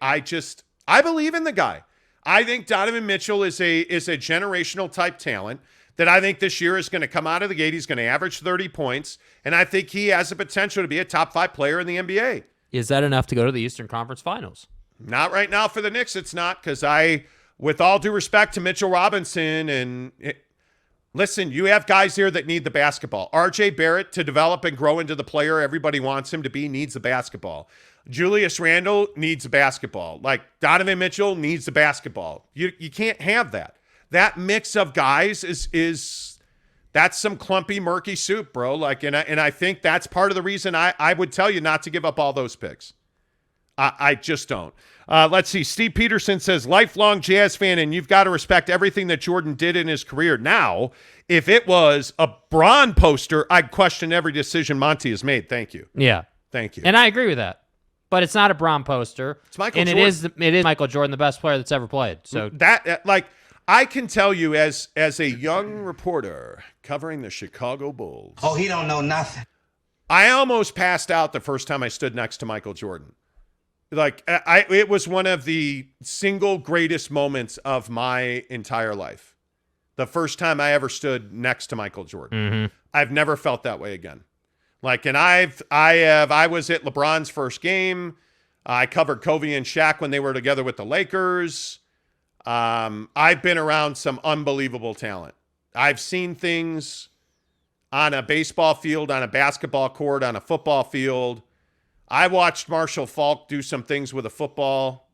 believe in the guy. I think Donovan Mitchell is a generational type talent that I think this year is going to come out of the gate. He's going to average 30 points, and I think he has the potential to be a top 5 player in the NBA. Is that enough to go to the Eastern Conference Finals? Not right now for the Knicks. It's not, because with all due respect to Mitchell Robinson, listen, you have guys here that need the basketball. RJ Barrett, to develop and grow into the player everybody wants him to be, needs the basketball. Julius Randle needs the basketball. Like, Donovan Mitchell needs the basketball. You can't have that. That mix of guys is that's some clumpy, murky soup, bro. Like, and I think that's part of the reason I would tell you not to give up all those picks. I just don't. Let's see. Steve Peterson says, lifelong Jazz fan, and you've got to respect everything that Jordan did in his career. Now, if it was a Bron poster, I'd question every decision Monty has made. Thank you. Yeah. Thank you. And I agree with that. But it's not a Bron poster. It's Michael and Jordan. it is Michael Jordan, the best player that's ever played. So that, like, I can tell you as a young reporter covering the Chicago Bulls. Oh, he don't know nothing. I almost passed out the first time I stood next to Michael Jordan. Like, it was one of the single greatest moments of my entire life. The first time I ever stood next to Michael Jordan. I've never felt that way again. Like, and I was at LeBron's first game. I covered Kobe and Shaq when they were together with the Lakers. I've been around some unbelievable talent. I've seen things on a baseball field, on a basketball court, on a football field. I watched Marshall Faulk do some things with a football.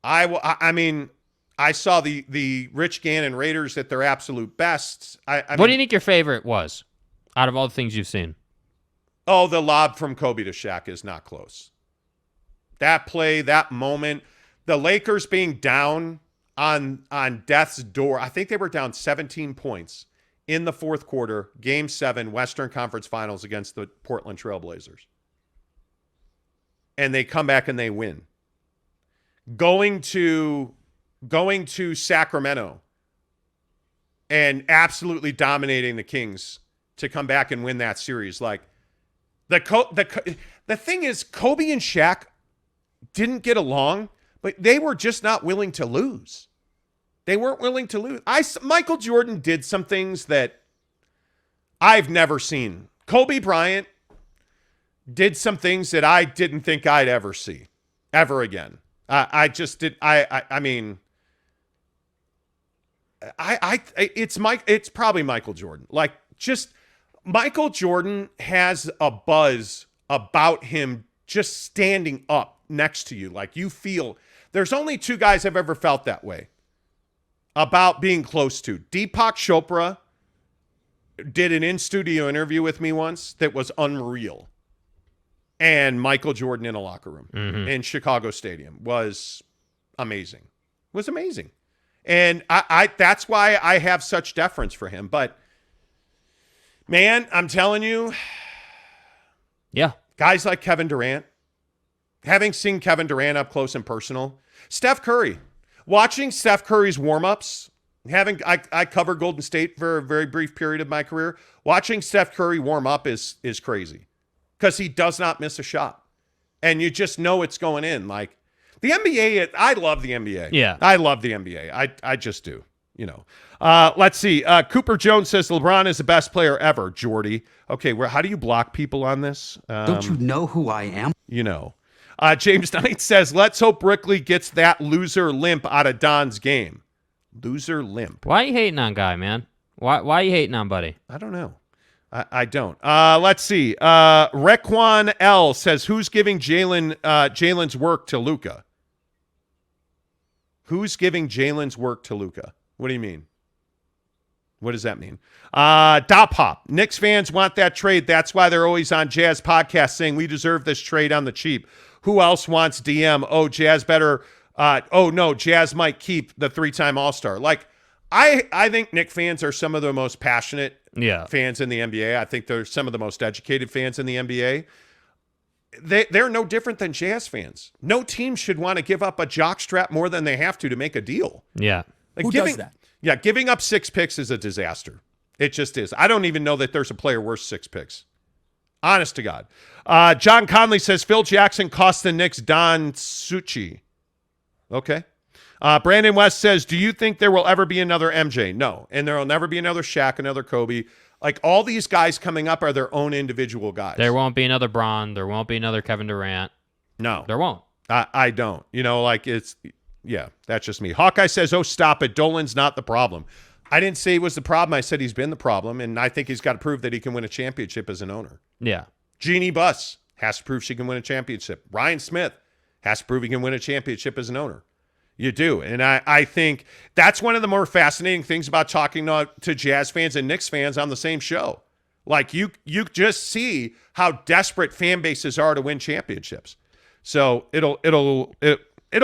I mean, I saw the Rich Gannon Raiders at their absolute best. what do you think your favorite was out of all the things you've seen? Oh, the lob from Kobe to Shaq is not close. That play, that moment, the Lakers being down on death's door. I think they were down 17 points in the fourth quarter, Game 7, Western Conference Finals against the Portland Trail Blazers. And they come back and they win. Going to Sacramento and absolutely dominating the Kings to come back and win that series. Like, the thing is, Kobe and Shaq didn't get along, but they were just not willing to lose. They weren't willing to lose. Michael Jordan did some things that I've never seen. Kobe Bryant did some things that I didn't think I'd ever see ever again. It's probably Michael Jordan. Like, just Michael Jordan has a buzz about him just standing up next to you. Like, you feel, there's only 2 guys I've ever felt that way about being close to. Deepak Chopra did an in-studio interview with me once that was unreal. And Michael Jordan in a locker room in Chicago Stadium was amazing. Was amazing. And I that's why I have such deference for him. But, man, I'm telling you, yeah, guys like Kevin Durant, having seen Kevin Durant up close and personal, Steph Curry, watching Steph Curry's warm-ups, I covered Golden State for a very brief period of my career. Watching Steph Curry warm up is crazy because he does not miss a shot. And you just know it's going in. Like, the NBA, I love the NBA. Yeah. I love the NBA. I just do. Let's see. Cooper Jones says LeBron is the best player ever, Jordy. Okay, how do you block people on this? Don't you know who I am? James Knight says, let's hope Brickley gets that loser limp out of Don's game. Loser limp. Why are you hating on Guy, man? Why are you hating on Buddy? I don't know. I don't. Let's see. Requan L says, who's giving Jalen's work to Luka? Who's giving Jalen's work to Luka? What do you mean? What does that mean? Dop Hop. Knicks fans want that trade. That's why they're always on Jazz podcast saying we deserve this trade on the cheap. Who else wants DM? Oh, Jazz better. No, Jazz might keep the 3-time All-Star. Like, I think Knicks fans are some of the most passionate fans in the NBA. I think they're some of the most educated fans in the NBA. They're no different than Jazz fans. No team should want to give up a jockstrap more than they have to make a deal. Yeah. Like Who does that? Yeah, giving up 6 picks is a disaster. It just is. I don't even know that there's a player worth 6 picks. Honest to God. John Conley says Phil Jackson cost the Knicks Don Succi. Okay. Brandon West says, do you think there will ever be another MJ? No. And there will never be another Shaq, another Kobe. Like, all these guys coming up are their own individual guys. There won't be another Bron. There won't be another Kevin Durant. No. There won't. I don't. That's just me. Hawkeye says, oh, stop it. Dolan's not the problem. I didn't say he was the problem. I said he's been the problem, and I think he's got to prove that he can win a championship as an owner. Yeah. Jeannie Buss has to prove she can win a championship. Ryan Smith has to prove he can win a championship as an owner. You do. And I think that's one of the more fascinating things about talking to Jazz fans and Knicks fans on the same show. Like, you just see how desperate fan bases are to win championships. So it'll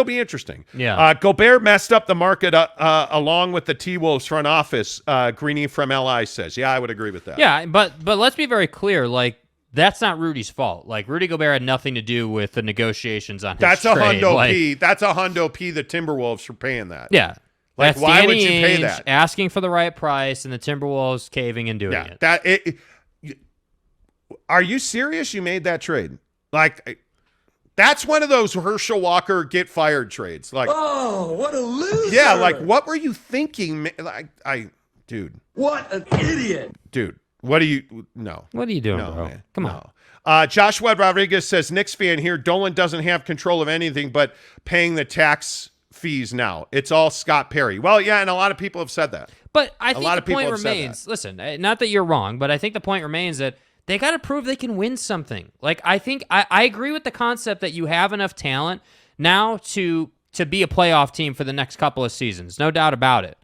be interesting. Yeah. Gobert messed up the market along with the T-Wolves front office. Greeny from LI says, yeah, I would agree with that. Yeah, but let's be very clear. Like, that's not Rudy's fault. Like, Rudy Gobert had nothing to do with the negotiations on his That's trade. a hundo P. That's a hundo P. The Timberwolves for paying that. Yeah. Like, that's why Danny would you pay Ainge that? asking for the right price and the Timberwolves caving and doing it. Are you serious? You made that trade? Like, that's one of those Herschel Walker get fired trades. Like, Oh, what a loser. yeah, like, what were you thinking? Like, dude. What an idiot. Dude, what are you? No. What are you doing, No, bro? man. Come No. on. Joshua Rodriguez says, Knicks fan here, Dolan doesn't have control of anything but paying the tax fees now. It's all Scott Perry. Well, yeah, and a lot of people have said that. But I think lot of the point people have said remains, listen, not that you're wrong, but I think the point remains that they got to prove they can win something. Like, I think I agree with the concept that you have enough talent now to be a playoff team for the next couple of seasons. No doubt about it.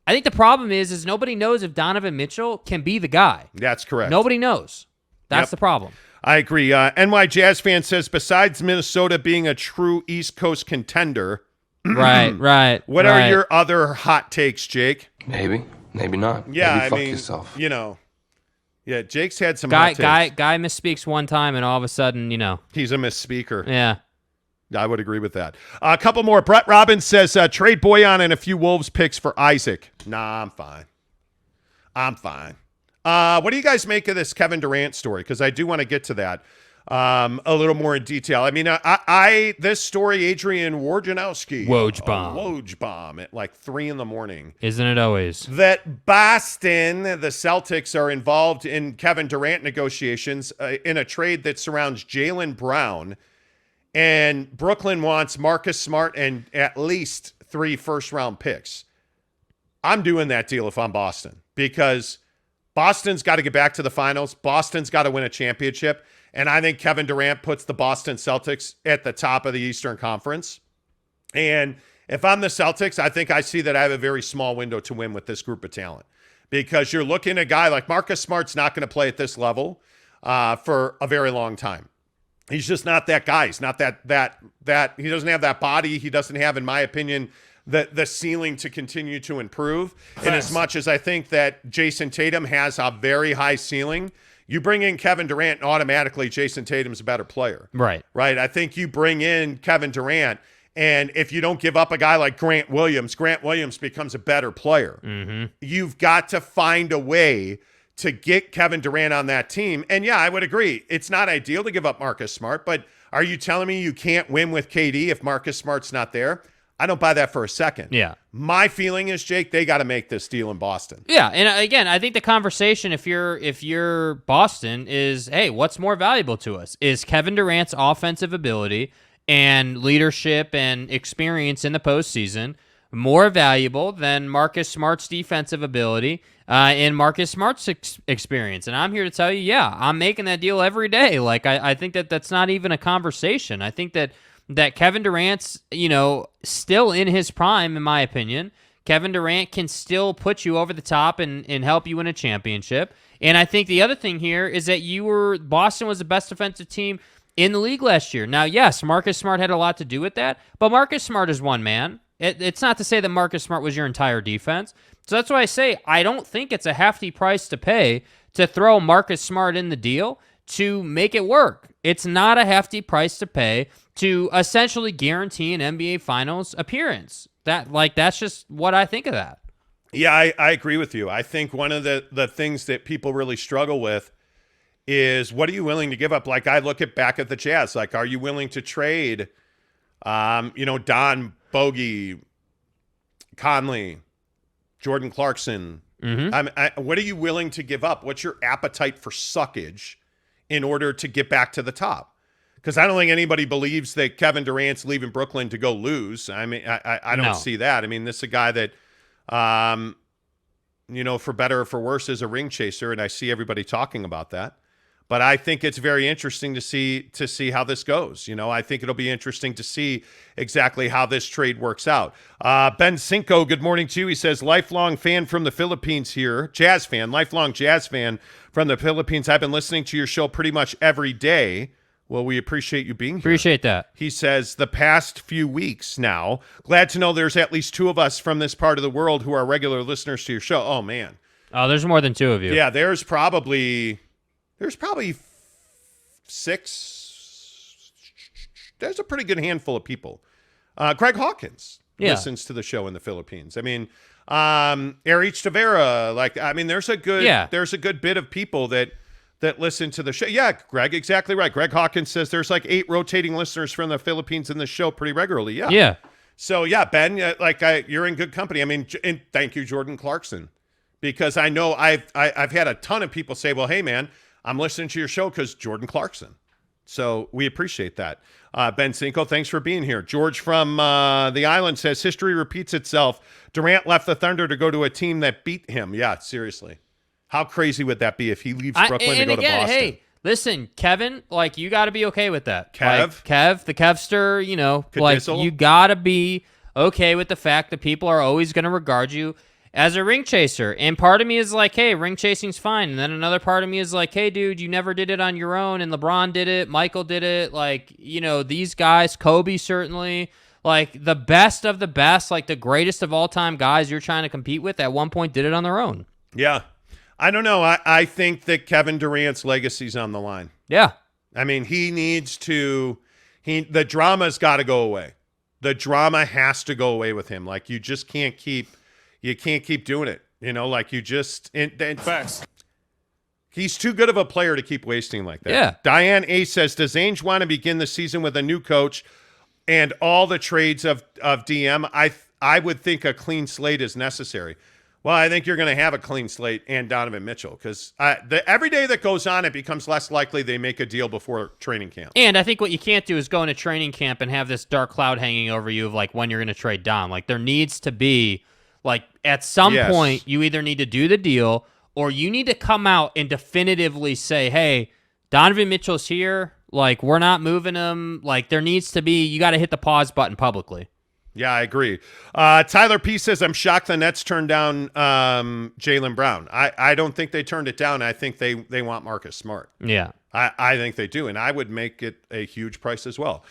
I think the problem is nobody knows if Donovan Mitchell can be the guy. That's correct. Nobody knows. That's Yep. the problem. I agree. NY Jazz fan says, besides Minnesota being a true East Coast contender, right. what are your other hot takes, Jake? Maybe not. Yeah, Maybe fuck I mean, yourself. Yeah, Jake's had some hot takes. Guy misspeaks one time and all of a sudden, He's a misspeaker. yeah. I would agree with that. A couple more. Brett Robbins says, trade Boyan and a few Wolves picks for Isaac. Nah, I'm fine. What do you guys make of this Kevin Durant story? Because I do want to get to that a little more in detail. I mean, this story, Adrian Wojnarowski. Woj bomb at like 3 a.m. Isn't it always? That Boston, the Celtics, are involved in Kevin Durant negotiations in a trade that surrounds Jaylen Brown. And Brooklyn wants Marcus Smart and at least 3 first-round picks. I'm doing that deal if I'm Boston, because Boston's got to get back to the finals. Boston's got to win a championship. And I think Kevin Durant puts the Boston Celtics at the top of the Eastern Conference. And if I'm the Celtics, I think I see that I have a very small window to win with this group of talent, because you're looking at a guy like Marcus Smart's not going to play at this level for a very long time. He's just not that guy. He's not that he doesn't have that body. He doesn't have, in my opinion, the ceiling to continue to improve. And as much as I think that Jason Tatum has a very high ceiling, you bring in Kevin Durant and automatically Jason Tatum's a better player. Right. I think you bring in Kevin Durant, and if you don't give up a guy like Grant Williams becomes a better player. Mm-hmm. You've got to find a way to get Kevin Durant on that team. And yeah, I would agree. It's not ideal to give up Marcus Smart, but are you telling me you can't win with KD if Marcus Smart's not there? I don't buy that for a second. Yeah. My feeling is, Jake, they got to make this deal in Boston. Yeah, and again, I think the conversation, if you're Boston, is, hey, what's more valuable to us? Is Kevin Durant's offensive ability and leadership and experience in the postseason more valuable than Marcus Smart's defensive ability and Marcus Smart's experience? And I'm here to tell you, yeah, I'm making that deal every day. Like, I think that's not even a conversation. I think that Kevin Durant's, still in his prime, in my opinion. Kevin Durant can still put you over the top and help you win a championship. And I think the other thing here is that Boston was the best defensive team in the league last year. Now, yes, Marcus Smart had a lot to do with that, but Marcus Smart is one man. It's not to say that Marcus Smart was your entire defense. So that's why I say I don't think it's a hefty price to pay to throw Marcus Smart in the deal to make it work. It's not a hefty price to pay to essentially guarantee an NBA Finals appearance. That's just what I think of that. Yeah, I agree with you. I think one of the things that people really struggle with is, what are you willing to give up? Like, I look back at the Jazz. Like, are you willing to trade, Don, Bogey, Conley, Jordan Clarkson? What are you willing to give up? What's your appetite for suckage in order to get back to the top? Because I don't think anybody believes that Kevin Durant's leaving Brooklyn to go lose. I mean, I don't see that. I mean, this is a guy that, for better or for worse, is a ring chaser, and I see everybody talking about that. But I think it's very interesting to see how this goes. I think it'll be interesting to see exactly how this trade works out. Ben Cinco, good morning to you. He says, lifelong fan from the Philippines here. Lifelong jazz fan from the Philippines. I've been listening to your show pretty much every day. Well, we appreciate you being here. Appreciate that. He says, the past few weeks now, glad to know there's at least 2 of us from this part of the world who are regular listeners to your show. Oh, man. Oh, there's more than 2 of you. Yeah, there's probably 6. There's a pretty good handful of people. Greg Hawkins listens to the show in the Philippines. I mean, Erich Tavera, there's a good bit of people that listen to the show. Yeah, Greg, exactly right. Greg Hawkins says there's 8 rotating listeners from the Philippines in the show pretty regularly. Yeah. Yeah. So, yeah, Ben, you're in good company. I mean, and thank you, Jordan Clarkson, because I know I've had a ton of people say, well, hey, man, I'm listening to your show because Jordan Clarkson. So we appreciate that. Ben Cinco, thanks for being here. George from the island says, history repeats itself. Durant left the Thunder to go to a team that beat him. Yeah, seriously. How crazy would that be if he leaves Brooklyn to go to Boston? Hey, listen, Kevin, you got to be okay with that. Kev? The Kevster, Cadizzle? you got to be okay with the fact that people are always going to regard you as a ring chaser. And part of me is like, hey, ring chasing's fine. And then another part of me is like, hey, dude, you never did it on your own. And LeBron did it. Michael did it. These guys, Kobe certainly, the best of the best, the greatest of all time guys you're trying to compete with at one point did it on their own. Yeah. I don't know. I think that Kevin Durant's legacy's on the line. Yeah. I mean, the drama's got to go away. The drama has to go away with him. You just can't keep doing it. Facts. He's too good of a player to keep wasting like that. Yeah. Diane A says, does Ainge want to begin the season with a new coach and all the trades of DM? I would think a clean slate is necessary. Well, I think you're going to have a clean slate and Donovan Mitchell because every day that goes on, it becomes less likely they make a deal before training camp. And I think what you can't do is go into training camp and have this dark cloud hanging over you of when you're going to trade Dom. There needs to be, at some point, you either need to do the deal or you need to come out and definitively say, hey, Donovan Mitchell's here. We're not moving him. There needs to be, you got to hit the pause button publicly. Yeah, I agree. Tyler P says, I'm shocked the Nets turned down Jaylen Brown. I don't think they turned it down. I think they want Marcus Smart. Yeah. I think they do, and I would make it a huge price as well.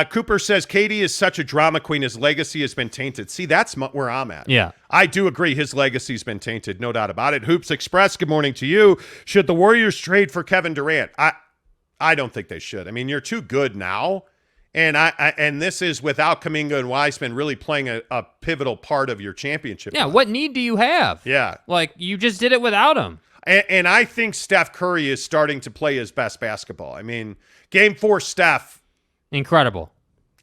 Cooper says, KD is such a drama queen. His legacy has been tainted. See, that's where I'm at. Yeah. I do agree his legacy's been tainted, no doubt about it. Hoops Express, good morning to you. Should the Warriors trade for Kevin Durant? I don't think they should. I mean, you're too good now. And this is without Kuminga and Wiseman really playing a pivotal part of your championship. Yeah, what need do you have? Yeah. You just did it without him. And I think Steph Curry is starting to play his best basketball. I mean, Game 4 Steph. Incredible.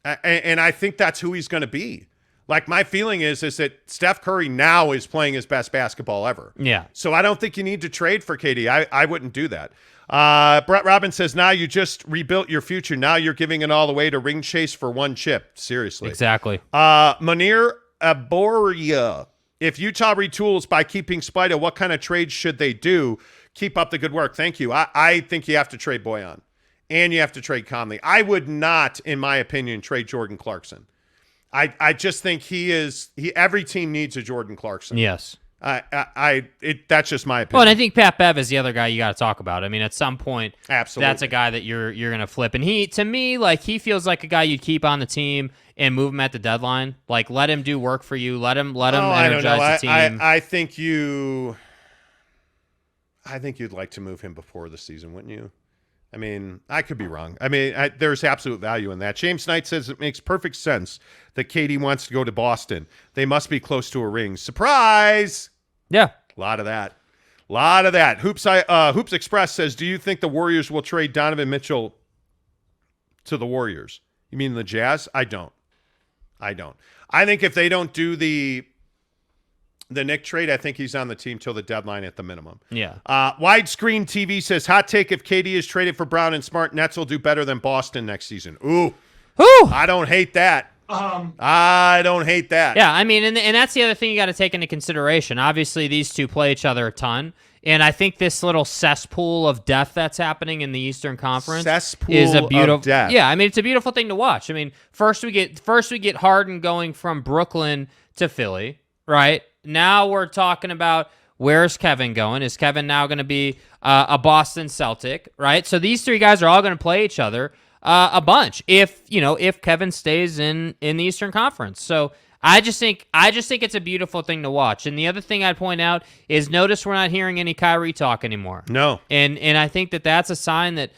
And I think that's who he's going to be. Like, my feeling is that Steph Curry now is playing his best basketball ever. Yeah. So I don't think you need to trade for KD. I wouldn't do that. Brett Robbins says, now you just rebuilt your future. Now you're giving it all away to ring chase for one chip. Seriously. Exactly. Munir Aboria. If Utah retools by keeping Spida, what kind of trades should they do? Keep up the good work. Thank you. I think you have to trade Boyan. And you have to trade Conley. I would not, in my opinion, trade Jordan Clarkson. I just think every team needs a Jordan Clarkson. Yes. That's just my opinion. Well, and I think Pat Bev is the other guy you got to talk about. I mean, at some point, absolutely, that's a guy that you're going to flip. And to me, like, he feels like a guy you'd keep on the team and move him at the deadline. Like, let him do work for you. Let him energize the team. I think you'd like to move him before the season, wouldn't you? I mean, I could be wrong. I mean, there's absolute value in that. James Knight says it makes perfect sense that KD wants to go to Boston. They must be close to a ring. Surprise! Yeah. A lot of that. Hoops Express says, do you think the Warriors will trade Donovan Mitchell to the Warriors? You mean the Jazz? I don't. I think if they don't do the Nick trade, I think he's on the team till the deadline at the minimum. Yeah. Widescreen TV says, hot take, if KD is traded for Brown and Smart, Nets will do better than Boston next season. Ooh. I don't hate that. I don't hate that. Yeah, I mean, and that's the other thing you got to take into consideration. Obviously, these two play each other a ton, and I think this little cesspool of death that's happening in the Eastern Conference is a beautiful. Of death. Yeah, I mean, it's a beautiful thing to watch. I mean, first we get Harden going from Brooklyn to Philly, right? Now we're talking about where's Kevin going? Is Kevin now going to be a Boston Celtic, right? So these three guys are all going to play each other a bunch if Kevin stays in the Eastern Conference. So I just think it's a beautiful thing to watch. And the other thing I'd point out is notice we're not hearing any Kyrie talk anymore. No. And I think that's a sign that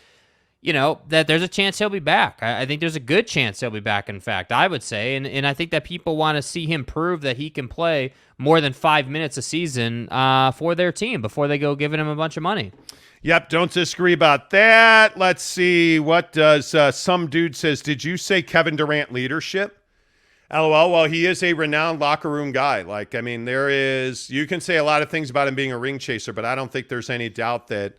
that there's a chance he'll be back. I think there's a good chance he'll be back, in fact, I would say. And I think that people want to see him prove that he can play more than 5 minutes a season for their team before they go giving him a bunch of money. Yep, don't disagree about that. Let's see. What does some dude says, did you say Kevin Durant leadership? LOL, well, he is a renowned locker room guy. Like, I mean, you can say a lot of things about him being a ring chaser, but I don't think there's any doubt that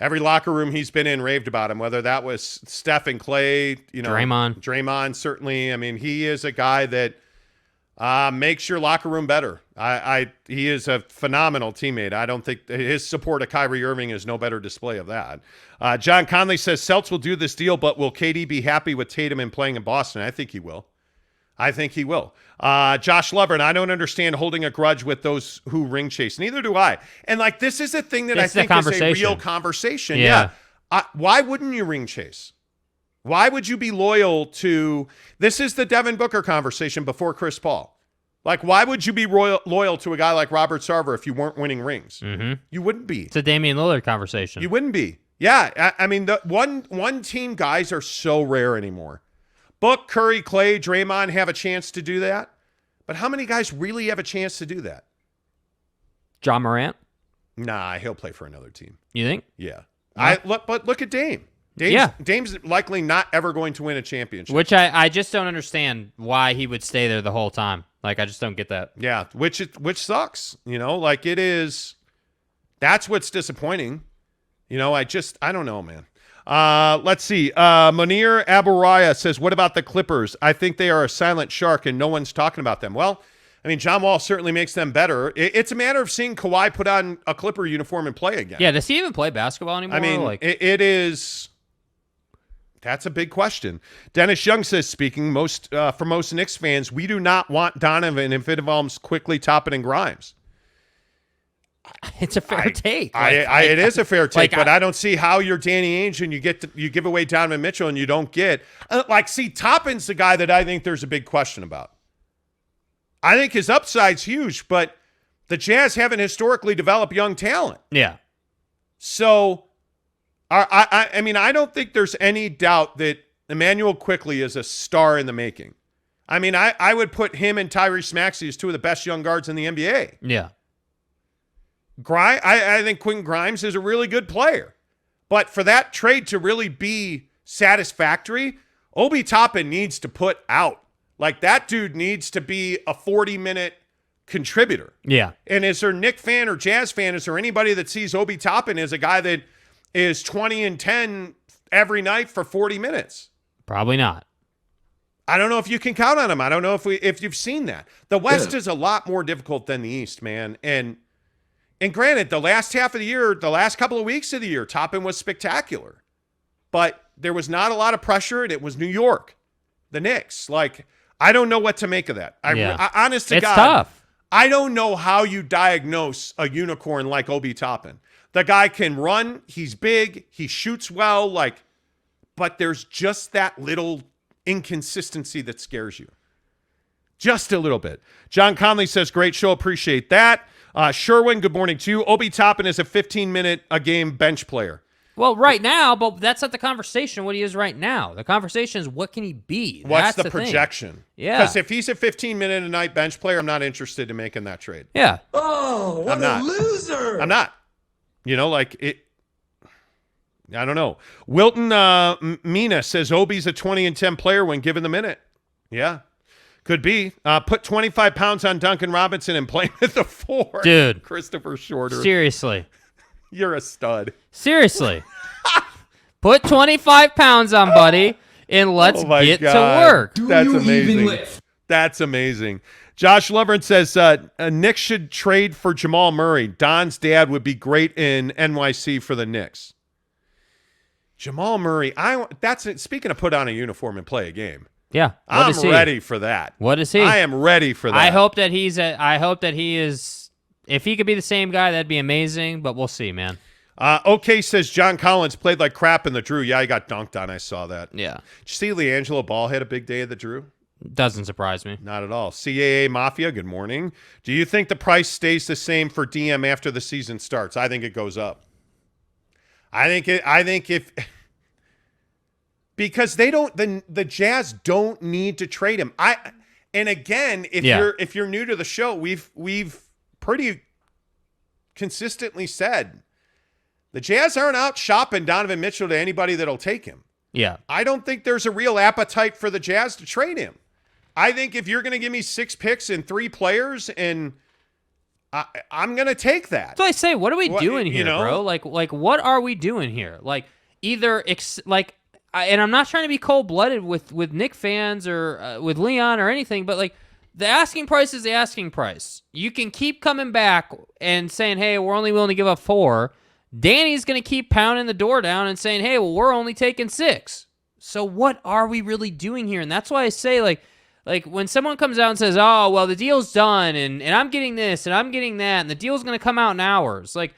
every locker room he's been in raved about him, whether that was Steph and Clay, Draymond, certainly. I mean, he is a guy that makes your locker room better. He is a phenomenal teammate. I don't think his support of Kyrie Irving is no better display of that. John Conley says, Celtics will do this deal, but will KD be happy with Tatum and playing in Boston? I think he will. Josh Lover, and I don't understand holding a grudge with those who ring chase. Neither do I. And like, this is a thing that I think is a real conversation. Yeah. Why wouldn't you ring chase? Why would you be loyal to, this is the Devin Booker conversation before Chris Paul. Like, why would you be loyal to a guy like Robert Sarver if you weren't winning rings? Mm-hmm. You wouldn't be. It's a Damian Lillard conversation. You wouldn't be. Yeah. I mean, the one team guys are so rare anymore. Book, Curry, Clay, Draymond have a chance to do that. But how many guys really have a chance to do that? John Morant? Nah, he'll play for another team. You think? Yeah. But look at Dame. Dame's likely not ever going to win a championship. Which I just don't understand why he would stay there the whole time. Like, I just don't get that. Yeah, which sucks. Like, it is. That's what's disappointing. I don't know, man. Let's see. Munir Aburaya says, what about the Clippers? I think they are a silent shark and no one's talking about them. Well, I mean, John Wall certainly makes them better. It's a matter of seeing Kawhi put on a Clipper uniform and play again. Yeah, does he even play basketball anymore? I mean, it is. That's a big question. Dennis Young says, speaking for most Knicks fans, we do not want Donovan if it involves quickly topping and Grimes. It's a fair take. It is a fair take, but I don't see how you're Danny Ainge and you give away Donovan Mitchell and you don't get Toppin's the guy that I think there's a big question about. I think his upside's huge, but the Jazz haven't historically developed young talent. Yeah. So, I mean, I don't think there's any doubt that Emmanuel Quickley is a star in the making. I mean, I would put him and Tyrese Maxey as two of the best young guards in the NBA. Yeah. I think Quentin Grimes is a really good player. But for that trade to really be satisfactory, Obi Toppin needs to put out Like, that dude needs to be a 40-minute contributor. Yeah. And is there Knick fan or Jazz fan, is there anybody that sees Obi Toppin as a guy that is 20 and 10 every night for 40 minutes? Probably not. I don't know if you can count on him. I don't know if you've seen that. The West is a lot more difficult than the East, man. And granted, the last half of the year, the last couple of weeks of the year, Toppin was spectacular. But there was not a lot of pressure, and it was New York, the Knicks. Like, I don't know what to make of that. I honest to it's God, tough. I don't know how you diagnose a unicorn like Obi Toppin. The guy can run. He's big. He shoots well. But there's just that little inconsistency that scares you. Just a little bit. John Conley says, great show. Appreciate that. Sherwin, good morning to you. Obi Toppin is a 15-minute a game bench player. Well, right now, but that's not the conversation, what he is right now. The conversation is, what can he be? What's That's the thing. projection? Yeah. Because if he's a 15-minute-a-night bench player, I'm not interested in making that trade. Yeah. Oh, what a loser. I'm not. You know, like it. I don't know. Wilton Mina says Obi's a 20 and 10 player when given the minute. Yeah. Could be. Put 25 pounds on Duncan Robinson and play him at the 4. Dude. Christopher Shorter. Seriously. You're a stud. Seriously. Put 25 pounds on, buddy, and let's get to work. That's you amazing. even lift? That's amazing. Josh Lovren says Knicks should trade for Jamal Murray. Don's dad would be great in NYC for the Knicks. Jamal Murray, speaking of put on a uniform and play a game. Yeah. I'm ready for that. What is he? I am ready for that. I hope that he is. If he could be the same guy, that'd be amazing, but we'll see, man. OK says John Collins played like crap in the Drew. Yeah, he got dunked on. I saw that. Yeah. Did you see LiAngelo Ball had a big day at the Drew? Doesn't surprise me. Not at all. CAA Mafia, good morning. Do you think the price stays the same for DM after the season starts? I think it goes up. I think if because they don't the Jazz don't need to trade him. And again, if you're new to the show, we've pretty consistently said the Jazz aren't out shopping Donovan Mitchell to anybody that'll take him. Yeah. I don't think there's a real appetite for the Jazz to trade him. I think if you're going to give me 6 picks and 3 players, and I'm going to take that. So I say, what are we doing here, bro? Like, what are we doing here? Like, either and I'm not trying to be cold-blooded with Knick fans or with Leon or anything, but like, the asking price is the asking price. You can keep coming back and saying, hey, we're only willing to give up 4. Danny's going to keep pounding the door down and saying, hey, well, we're only taking 6. So what are we really doing here? And that's why I say, like when someone comes out and says, oh, well, the deal's done, and I'm getting this, and I'm getting that, and the deal's going to come out in hours. Like,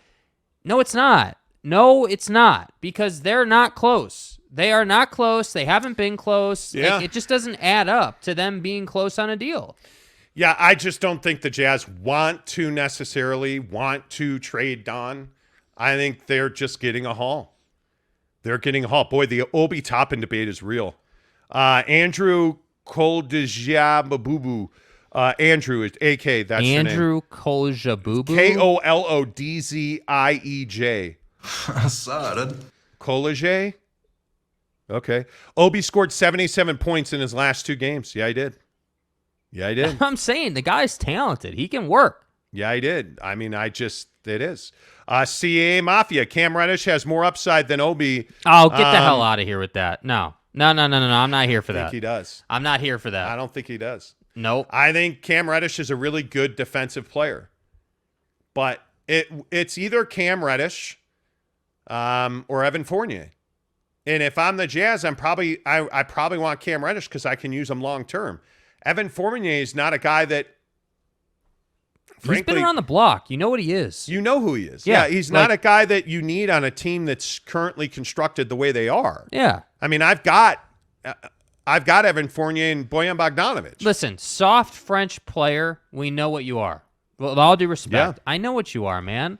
no, it's not. No, it's not, because they're not close. They are not close. They haven't been close. Yeah. Like, it just doesn't add up to them being close on a deal. Yeah, I just don't think the Jazz necessarily want to trade Don. I think they're just getting a haul. They're getting a haul. Boy, the Obi Toppin debate is real. Andrew Koldejabubu. Andrew is AK. That's Andrew Koldejabubu. Koldziej. Koldejabubu. Okay. Obi scored 77 points in his last 2 games. Yeah, he did. I'm saying the guy's talented. He can work. Yeah, he did. I mean, it is. CAA Mafia. Cam Reddish has more upside than Obi. Oh, get the hell out of here with that. No. I'm not here for that. I think he does. I'm not here for that. I don't think he does. Nope. I think Cam Reddish is a really good defensive player. But it's either Cam Reddish or Evan Fournier. And if I'm the Jazz, I probably want Cam Reddish because I can use him long term. Evan Fournier is not a guy that, frankly, he's been around the block. You know what he is. You know who he is. Yeah, he's not a guy that you need on a team that's currently constructed the way they are. Yeah. I mean, I've got Evan Fournier and Bojan Bogdanovic. Listen, soft French player, we know what you are. Well, with all due respect, I know what you are, man.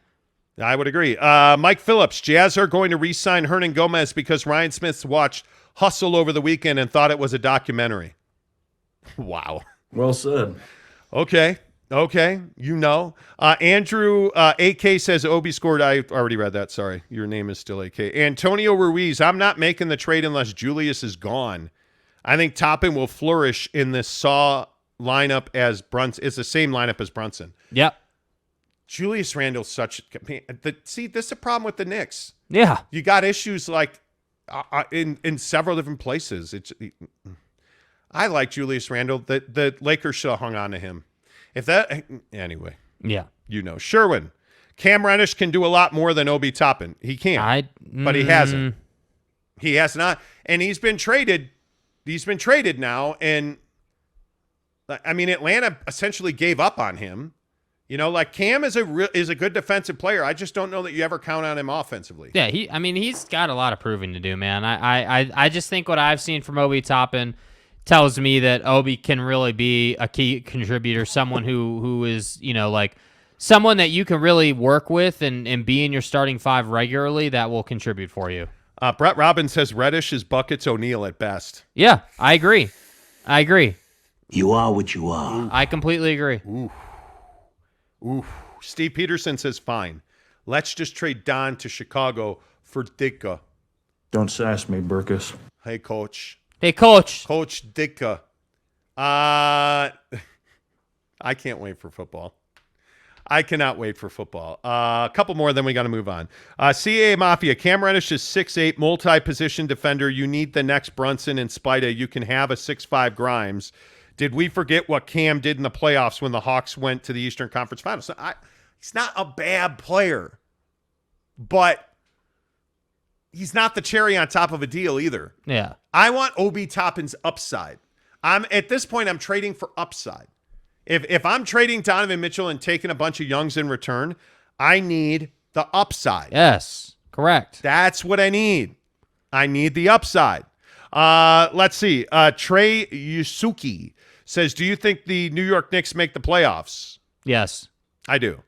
I would agree. Mike Phillips, Jazz are going to re-sign Hernan Gomez because Ryan Smith watched Hustle over the weekend and thought it was a documentary. Wow. Well said. Okay. Andrew AK says Obi scored. I already read that. Sorry. Your name is still AK. Antonio Ruiz, I'm not making the trade unless Julius is gone. I think Toppin will flourish in this Saw lineup as Brunson. It's the same lineup as Brunson. Yep. Julius Randle's this is a problem with the Knicks. Yeah. You got issues like in several different places. I like Julius Randle. The Lakers should have hung on to him. Anyway. Yeah. Sherwin. Cam Reddish can do a lot more than Obi Toppin. He can, but he hasn't. He has not, and he's been traded. He's been traded now, and I mean, Atlanta essentially gave up on him. Like Cam is a good defensive player. I just don't know that you ever count on him offensively. Yeah, he's got a lot of proving to do, man. I just think what I've seen from Obi Toppin tells me that Obi can really be a key contributor, someone who is, like someone that you can really work with and be in your starting five regularly that will contribute for you. Brett Robbins says Reddish is Buckets O'Neal at best. Yeah, I agree. You are what you are. I completely agree. Ooh. Steve Peterson says, fine. Let's just trade Don to Chicago for Ditka. Don't sass me, Burkus. Hey, Coach. Coach Ditka. I can't wait for football. I cannot wait for football. A couple more, then we got to move on. CAA Mafia. Cam Reddish is 6'8", multi-position defender. You need the next Brunson and Spida. You can have a 6'5" Grimes. Did we forget what Cam did in the playoffs when the Hawks went to the Eastern Conference Finals? He's not a bad player, but he's not the cherry on top of a deal either. Yeah. I want Obi Toppin's upside. At this point, I'm trading for upside. If I'm trading Donovan Mitchell and taking a bunch of youngs in return, I need the upside. Yes, correct. That's what I need. I need the upside. Let's see. Trey Yusuki says, do you think the New York Knicks make the playoffs? Yes. I do.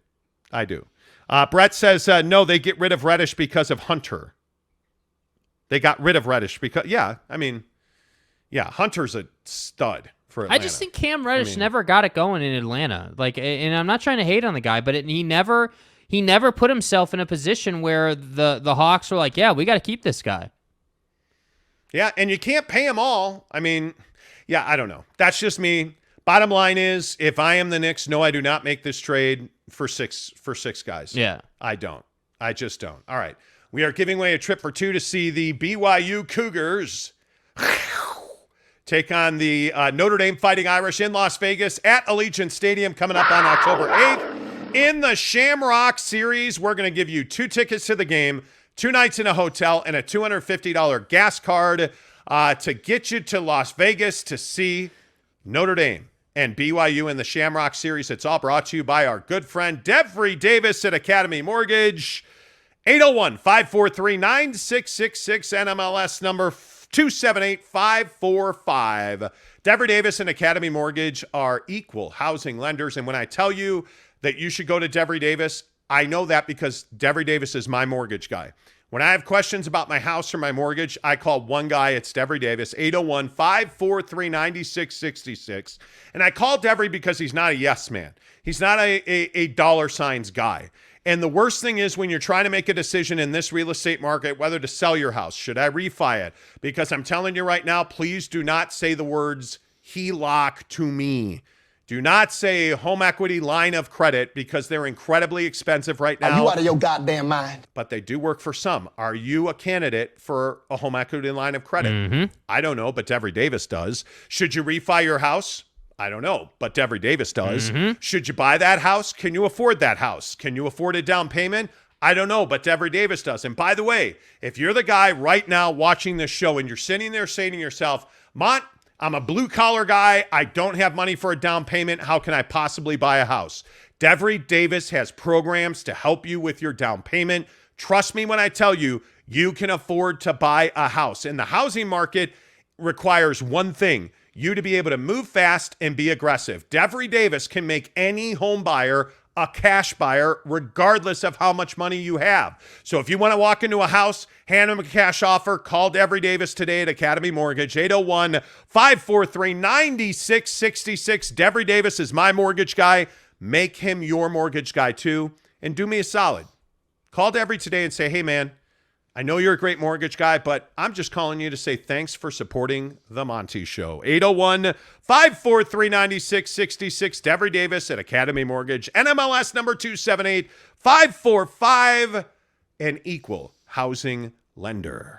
Brett says, no, they get rid of Reddish because of Hunter. They got rid of Reddish because, Hunter's a stud for Atlanta. I just think Cam Reddish never got it going in Atlanta. And I'm not trying to hate on the guy, but he never put himself in a position where the Hawks were like, yeah, we got to keep this guy. Yeah, and you can't pay them all. I don't know. That's just me. Bottom line is, if I am the Knicks, no, I do not make this trade for six guys. Yeah. I don't. I just don't. All right. We are giving away a trip for two to see the BYU Cougars take on the Notre Dame Fighting Irish in Las Vegas at Allegiant Stadium coming up on October 8th. In the Shamrock Series, we're going to give you 2 tickets to the game, 2 nights in a hotel, and a $250 gas card to get you to Las Vegas to see Notre Dame and BYU in the Shamrock Series. It's all brought to you by our good friend Devry Davis at Academy Mortgage. 801-543-9666, NMLS number 278545. Devry Davis and Academy Mortgage are equal housing lenders. And when I tell you that you should go to Devry Davis, I know that because Devry Davis is my mortgage guy. When I have questions about my house or my mortgage, I call one guy. It's Devry Davis, 801-543-9666. And I call Devry because he's not a yes man. He's not a dollar signs guy. And the worst thing is when you're trying to make a decision in this real estate market, whether to sell your house, should I refi it? Because I'm telling you right now, please do not say the words HELOC to me. Do not say home equity line of credit because they're incredibly expensive right now. Are you out of your goddamn mind? But they do work for some. Are you a candidate for a home equity line of credit? Mm-hmm. I don't know, but Devry Davis does. Should you refi your house? I don't know, but Devry Davis does. Mm-hmm. Should you buy that house? Can you afford that house? Can you afford a down payment? I don't know, but Devry Davis does. And by the way, if you're the guy right now watching this show and you're sitting there saying to yourself, Mont, I'm a blue-collar guy. I don't have money for a down payment. How can I possibly buy a house? Devry Davis has programs to help you with your down payment. Trust me when I tell you, you can afford to buy a house. And the housing market requires one thing, you to be able to move fast and be aggressive. Devry Davis can make any home buyer a cash buyer regardless of how much money you have. So if you want to walk into a house, hand them a cash offer, call Devry Davis today at Academy Mortgage, 801-543-9666. Devry Davis is my mortgage guy. Make him your mortgage guy too. And do me a solid. Call Devry today and say, hey man, I know you're a great mortgage guy, but I'm just calling you to say thanks for supporting The Monty Show. 801-543-9666. Devery Davis at Academy Mortgage. NMLS number 278545. An equal housing lender.